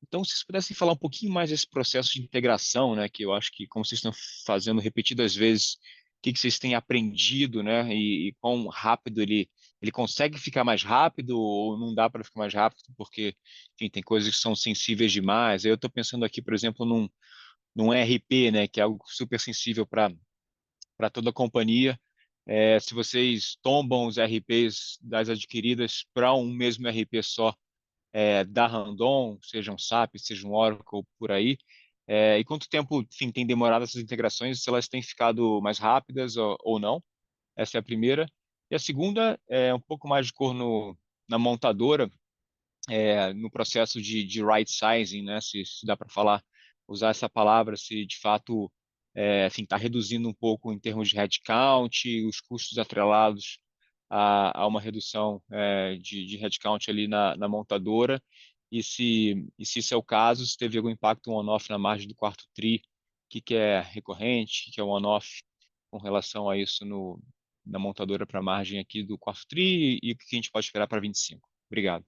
Então, se vocês pudessem falar um pouquinho mais desse processo de integração, né, que eu acho que, como vocês estão fazendo repetidas vezes, o que vocês têm aprendido, né, e quão rápido ele consegue ficar mais rápido ou não dá para ficar mais rápido, porque, enfim, tem coisas que são sensíveis demais. Eu estou pensando aqui, por exemplo, num ERP, né, que é algo super sensível para toda a companhia. Se vocês tombam os ERPs das adquiridas para um mesmo ERP só, da Randon, seja um SAP, seja um Oracle, por aí. E quanto tempo, enfim, tem demorado essas integrações, se elas têm ficado mais rápidas ou não? Essa é a primeira. E a segunda é um pouco mais de cor na montadora, no processo de right sizing, né? Se dá para usar essa palavra, se de fato está reduzindo um pouco em termos de headcount, os custos atrelados a uma redução de headcount ali na montadora, e se isso é o caso, se teve algum impacto on-off na margem do quarto TRI, que é recorrente, que é on-off com relação a isso na montadora para a margem aqui do quarto TRI, e o que a gente pode esperar para 25. Obrigado.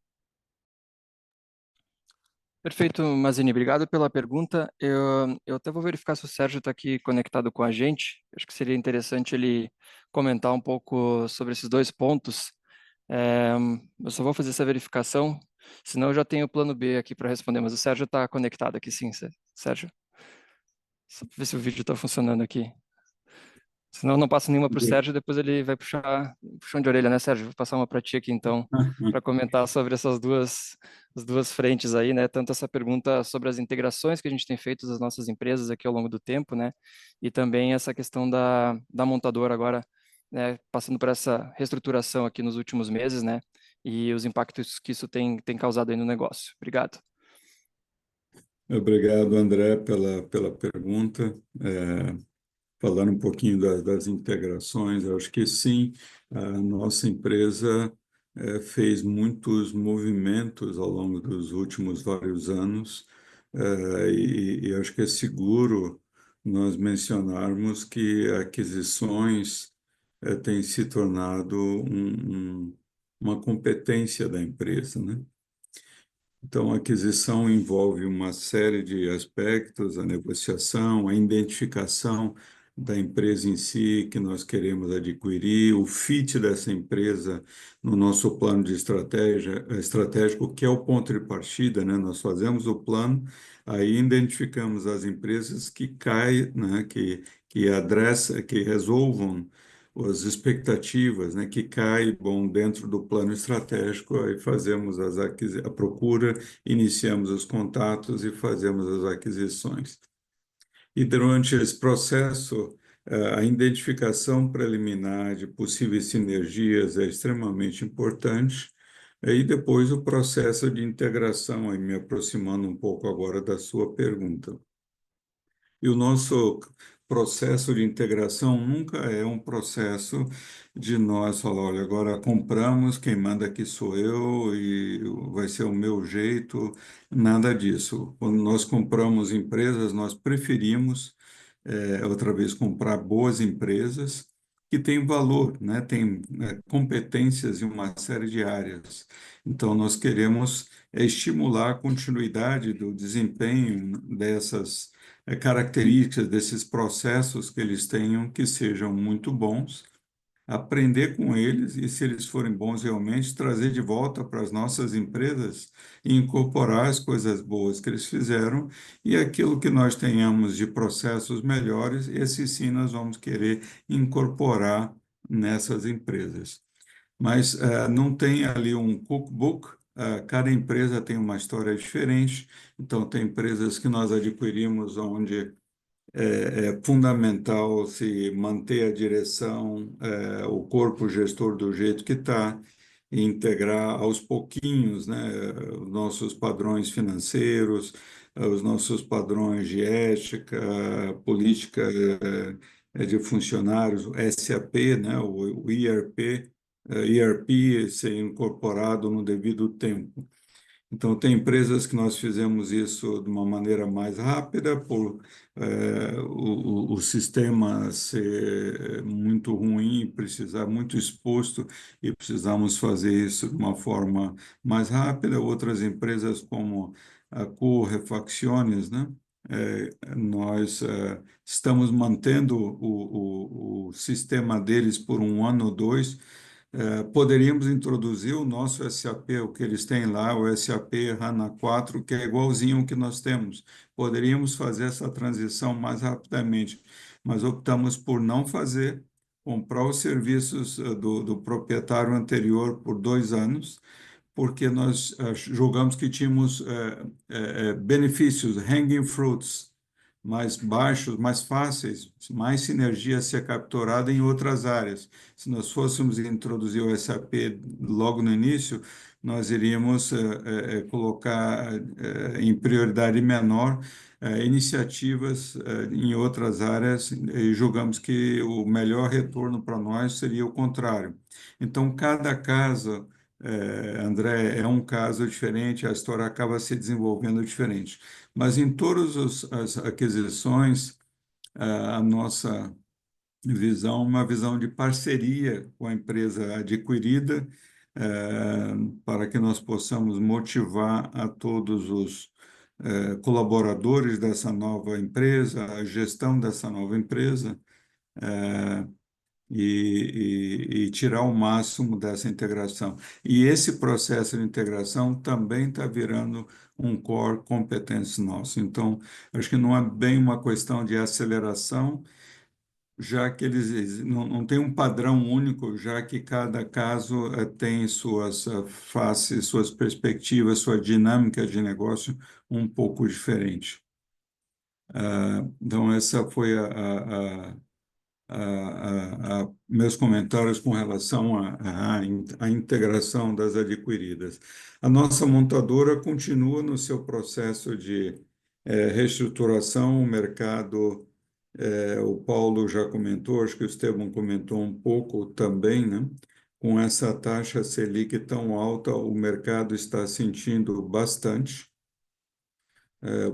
Perfeito, Mazzini, obrigado pela pergunta. Eu até vou verificar se o Sérgio está aqui conectado com a gente. Acho que seria interessante ele comentar um pouco sobre esses 2 pontos. Eu só vou fazer essa verificação, senão eu já tenho o plano B aqui para responder, mas o Sérgio está conectado aqui sim, Sérgio. Só para ver se o vídeo está funcionando aqui. Senão eu não passo nenhuma para o Sérgio, depois ele vai puxar puxão de orelha, né, Sérgio? Vou passar uma para ti aqui, então, para comentar sobre essas as duas frentes aí, né? Tanto essa pergunta sobre as integrações que a gente tem feito das nossas empresas aqui ao longo do tempo, né? E também essa questão da montadora agora, né? Passando por essa reestruturação aqui nos últimos meses, né? E os impactos que isso tem causado aí no negócio. Obrigado. Obrigado, André, pela pergunta. Falando um pouquinho das integrações, eu acho que sim, a nossa empresa fez muitos movimentos ao longo dos últimos vários anos e acho que é seguro nós mencionarmos que aquisições têm se tornado uma competência da empresa, né? Então, a aquisição envolve uma série de aspectos, a negociação, a identificação da empresa em si que nós queremos adquirir, o fit dessa empresa no nosso plano de estratégia, estratégico, que é o ponto de partida, né? Nós fazemos o plano, aí identificamos as empresas que caem, né? Que resolvam as expectativas, né, que caibam dentro do plano estratégico, aí fazemos a procura, iniciamos os contatos e fazemos as aquisições. E durante esse processo, a identificação preliminar de possíveis sinergias é extremamente importante, e depois o processo de integração, aí me aproximando um pouco agora da sua pergunta. E o nosso processo de integração nunca é um processo de nós falar, olha, agora compramos, quem manda aqui sou eu e vai ser o meu jeito, nada disso. Quando nós compramos empresas, nós preferimos, outra vez, comprar boas empresas que têm valor, né? Têm, competências em uma série de áreas. Então, nós queremos estimular a continuidade do desempenho dessas características desses processos que eles tenham que sejam muito bons, aprender com eles e, se eles forem bons realmente, trazer de volta para as nossas empresas e incorporar as coisas boas que eles fizeram e aquilo que nós tenhamos de processos melhores, esse sim nós vamos querer incorporar nessas empresas. Mas não tem ali um cookbook, cada empresa tem uma história diferente, então tem empresas que nós adquirimos onde é fundamental se manter a direção, o corpo gestor do jeito que está, e integrar aos pouquinhos, né, os nossos padrões financeiros, os nossos padrões de ética, política de funcionários, o SAP, né, o ERP ser incorporado no devido tempo. Então, tem empresas que nós fizemos isso de uma maneira mais rápida, por o sistema ser muito ruim, precisar muito exposto, e precisamos fazer isso de uma forma mais rápida. Outras empresas, como a Refacciones, né? Nós estamos mantendo o sistema deles por um ano ou dois. Poderíamos introduzir o nosso SAP, o que eles têm lá, o SAP HANA 4, que é igualzinho ao que nós temos. Poderíamos fazer essa transição mais rapidamente, mas optamos por não fazer, comprar os serviços do proprietário anterior por 2 anos, porque nós julgamos que tínhamos benefícios, hanging fruits, mais baixos, mais fáceis, mais sinergia a ser capturada em outras áreas. Se nós fôssemos introduzir o SAP logo no início, nós iríamos colocar em prioridade menor iniciativas em outras áreas e julgamos que o melhor retorno para nós seria o contrário. Então, cada caso, André, é um caso diferente, a história acaba se desenvolvendo diferente. Mas em todas as aquisições, a nossa visão, uma visão de parceria com a empresa adquirida, para que nós possamos motivar a todos os colaboradores dessa nova empresa, a gestão dessa nova empresa, e tirar o máximo dessa integração. E esse processo de integração também está virando um core competence nosso. Então, acho que não é bem uma questão de aceleração, já que eles não tem um padrão único, já que cada caso tem suas faces, suas perspectivas, sua dinâmica de negócio um pouco diferente. Então, essa foi meus comentários com relação à integração das adquiridas. A nossa montadora continua no seu processo de reestruturação, o mercado, o Paulo já comentou, acho que o Esteban comentou um pouco também, né? Com essa taxa Selic tão alta, o mercado está sentindo bastante.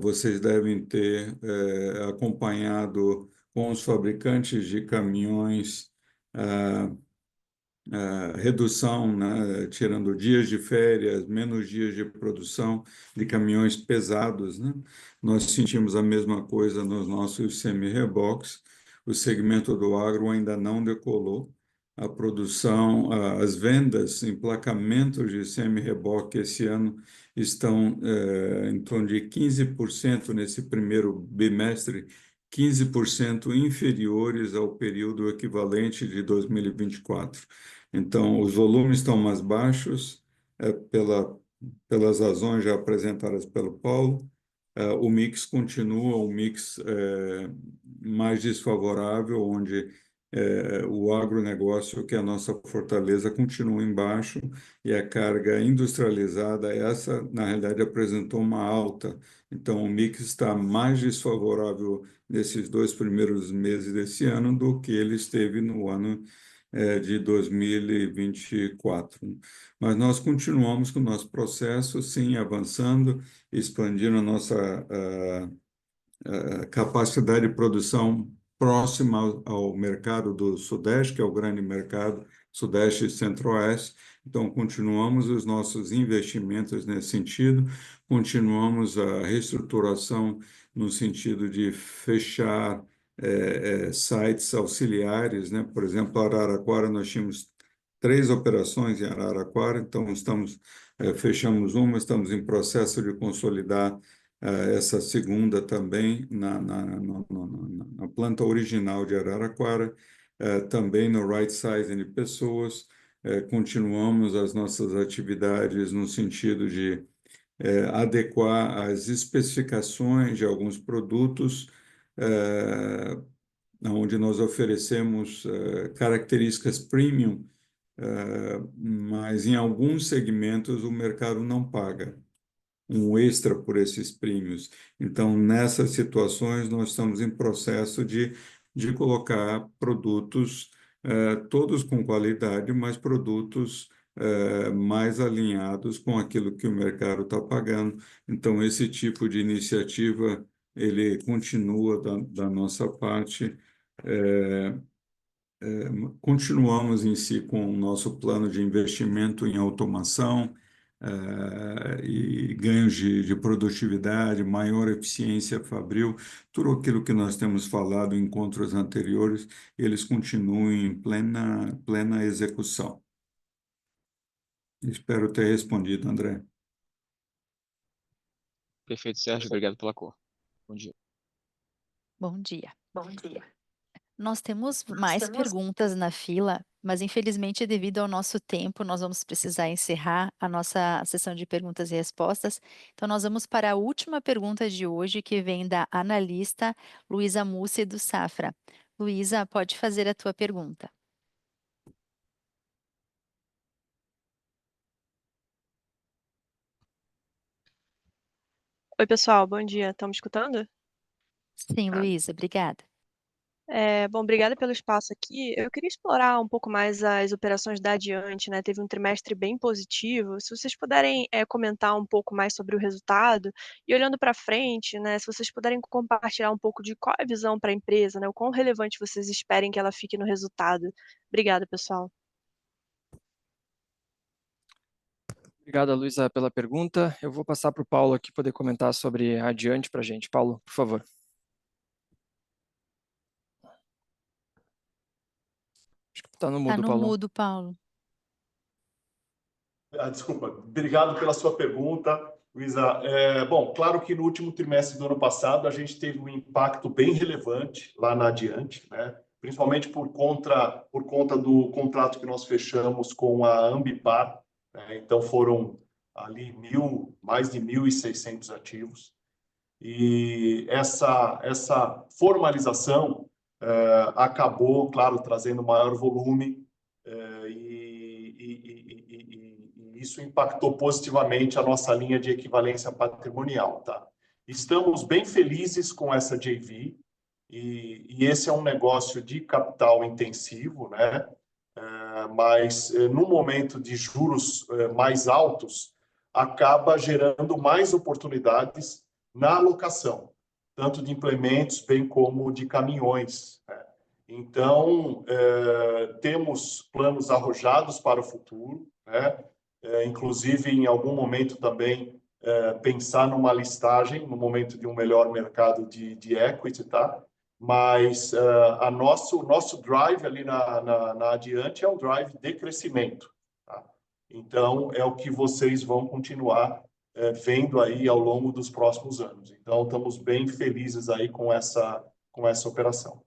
vocês devem ter acompanhado com os fabricantes de caminhões redução, né, tirando dias de férias, menos dias de produção de caminhões pesados, né? Nós sentimos a mesma coisa nos nossos semi-reboques. O segmento do agro ainda não decolou. A produção, as vendas, emplacamentos de semi-reboque esse ano estão em torno de 15% nesse primeiro bimestre, 15% inferiores ao período equivalente de 2024. Então, os volumes estão mais baixos, pelas razões já apresentadas pelo Paulo. O mix continua um mix mais desfavorável, onde o agronegócio, que é a nossa fortaleza, continua embaixo, e a carga industrializada, essa, na realidade, apresentou uma alta. Então, o mix está mais desfavorável nesses 2 primeiros meses desse ano do que ele esteve no ano de 2024. Mas nós continuamos com o nosso processo, sim, avançando, expandindo a nossa capacidade de produção próxima ao mercado do Sudeste, que é o grande mercado Sudeste e Centro-Oeste. Então, continuamos os nossos investimentos nesse sentido, continuamos a reestruturação no sentido de fechar sites auxiliares, né? Por exemplo, Araraquara, nós tínhamos 3 operações em Araraquara, então fechamos uma, estamos em processo de consolidar essa segunda também na planta original de Araraquara, também no right sizing de pessoas. Continuamos as nossas atividades no sentido de adequar as especificações de alguns produtos, onde nós oferecemos características premium, mas em alguns segmentos o mercado não paga um extra por esses prêmios. Então, nessas situações, nós estamos em processo de colocar produtos, todos com qualidade, mas produtos mais alinhados com aquilo que o mercado está pagando. Então, esse tipo de iniciativa, ele continua da nossa parte. Continuamos em si com o nosso plano de investimento em automação, e ganhos de produtividade, maior eficiência fabril, tudo aquilo que nós temos falado em encontros anteriores, eles continuam em plena execução. Espero ter respondido, André. Perfeito, Sérgio. Obrigado pela cor. Bom dia. Bom dia. Bom dia. Nós temos mais perguntas na fila, mas infelizmente, devido ao nosso tempo, nós vamos precisar encerrar a nossa sessão de perguntas e respostas. Então, nós vamos para a última pergunta de hoje, que vem da analista Luísa Mussi, do Safra. Luísa, pode fazer a tua pergunta. Oi, pessoal, bom dia. Estão me escutando? Sim, Luísa, obrigada. Bom, obrigada pelo espaço aqui. Eu queria explorar um pouco mais as operações da Adiante, né? Teve um trimestre bem positivo. Se vocês puderem comentar um pouco mais sobre o resultado e olhando para frente, né? Se vocês puderem compartilhar um pouco de qual é a visão para a empresa, né? O quão relevante vocês esperem que ela fique no resultado. Obrigada, pessoal. Obrigado, Luísa, pela pergunta. Eu vou passar para o Paulo aqui poder comentar sobre a Adiante para a gente. Paulo, por favor. Acho que está no mudo, Está no Paulo. mudo, Paulo. Desculpa. Obrigado pela sua pergunta, Luísa. Bom, claro que no último trimestre do ano passado a gente teve um impacto bem relevante lá na Adiante, né? Principalmente por conta do contrato que nós fechamos com a Ambipar, né? Então foram ali mais de 1.600 ativos. E essa formalização acabou, claro, trazendo maior volume, e isso impactou positivamente a nossa linha de equivalência patrimonial, tá? Estamos bem felizes com essa JV, e esse é um negócio de capital intensivo, né? Mas no momento de juros mais altos, acaba gerando mais oportunidades na alocação, tanto de implementos bem como de caminhões, né? Então, temos planos arrojados para o futuro, né? Inclusive, em algum momento também, pensar numa listagem, no momento de um melhor mercado de equity, tá? Mas o nosso drive ali na Adiante é um drive de crescimento, tá? Então, é o que vocês vão continuar vendo aí ao longo dos próximos anos. Então, estamos bem felizes aí com essa operação.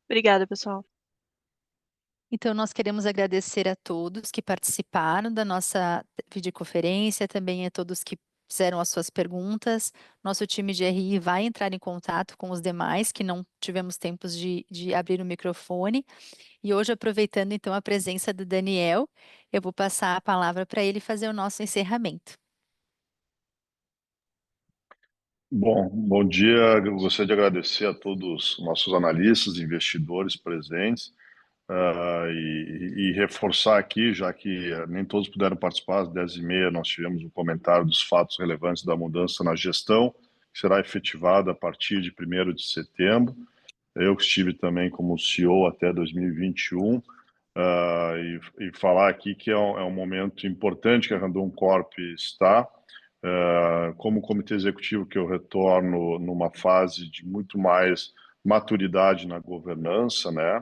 Obrigada, pessoal. Então, nós queremos agradecer a todos que participaram da nossa videoconferência, também a todos que fizeram as suas perguntas. Nosso time de RI vai entrar em contato com os demais que não tivemos tempo de abrir o microfone. E hoje, aproveitando então a presença do Daniel, eu vou passar a palavra para ele fazer o nosso encerramento. Bom dia. Eu gostaria de agradecer a todos os nossos analistas, investidores presentes, e reforçar aqui, já que nem todos puderam participar, às 10h30 nós tivemos um comentário dos fatos relevantes da mudança na gestão, que será efetivada a partir de 1º de setembro. Eu que estive também como CEO até 2021, e falar aqui que é um momento importante que a Randon Corp está, como comitê executivo que eu retorno numa fase de muito mais maturidade na governança, né?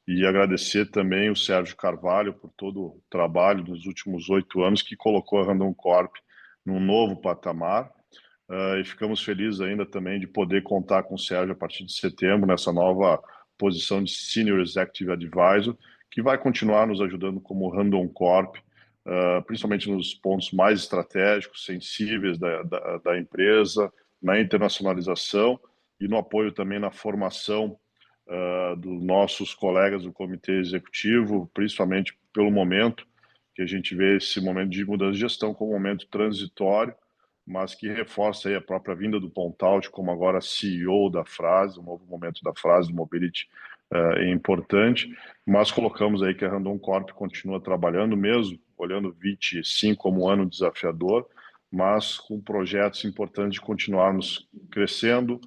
E agradecer também o Sérgio Carvalho por todo o trabalho dos últimos 8 anos que colocou a Randon Corp num novo patamar. E ficamos felizes ainda também de poder contar com o Sérgio a partir de setembro nessa nova posição de Senior Executive Advisor, que vai continuar nos ajudando como Randon Corp, principalmente nos pontos mais estratégicos, sensíveis da empresa, na internacionalização e no apoio também na formação dos nossos colegas do comitê executivo, principalmente pelo momento que a gente vê esse momento de mudança de gestão como um momento transitório, mas que reforça aí a própria vinda do Pontalti como agora CEO da Fras-le, um novo momento da Fras-le Mobility é importante, mas colocamos aí que a Randon Corp continua trabalhando mesmo, olhando 25 como um ano desafiador, mas com projetos importantes de continuarmos crescendo,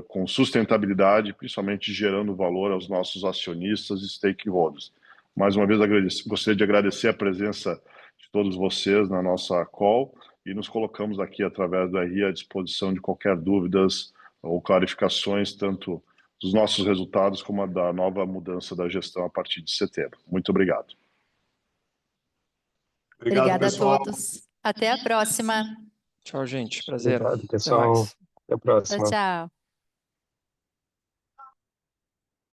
com sustentabilidade, principalmente gerando valor aos nossos acionistas e stakeholders. Mais uma vez, gostaria de agradecer a presença de todos vocês na nossa call e nos colocamos aqui através do RI à disposição de qualquer dúvidas ou clarificações, tanto dos nossos resultados como da nova mudança da gestão a partir de setembro. Muito obrigado. Obrigada a todos. Até a próxima. Tchau, gente. Prazer. Obrigado, Até pessoal. mais. Até a próxima. Tchau, tchau.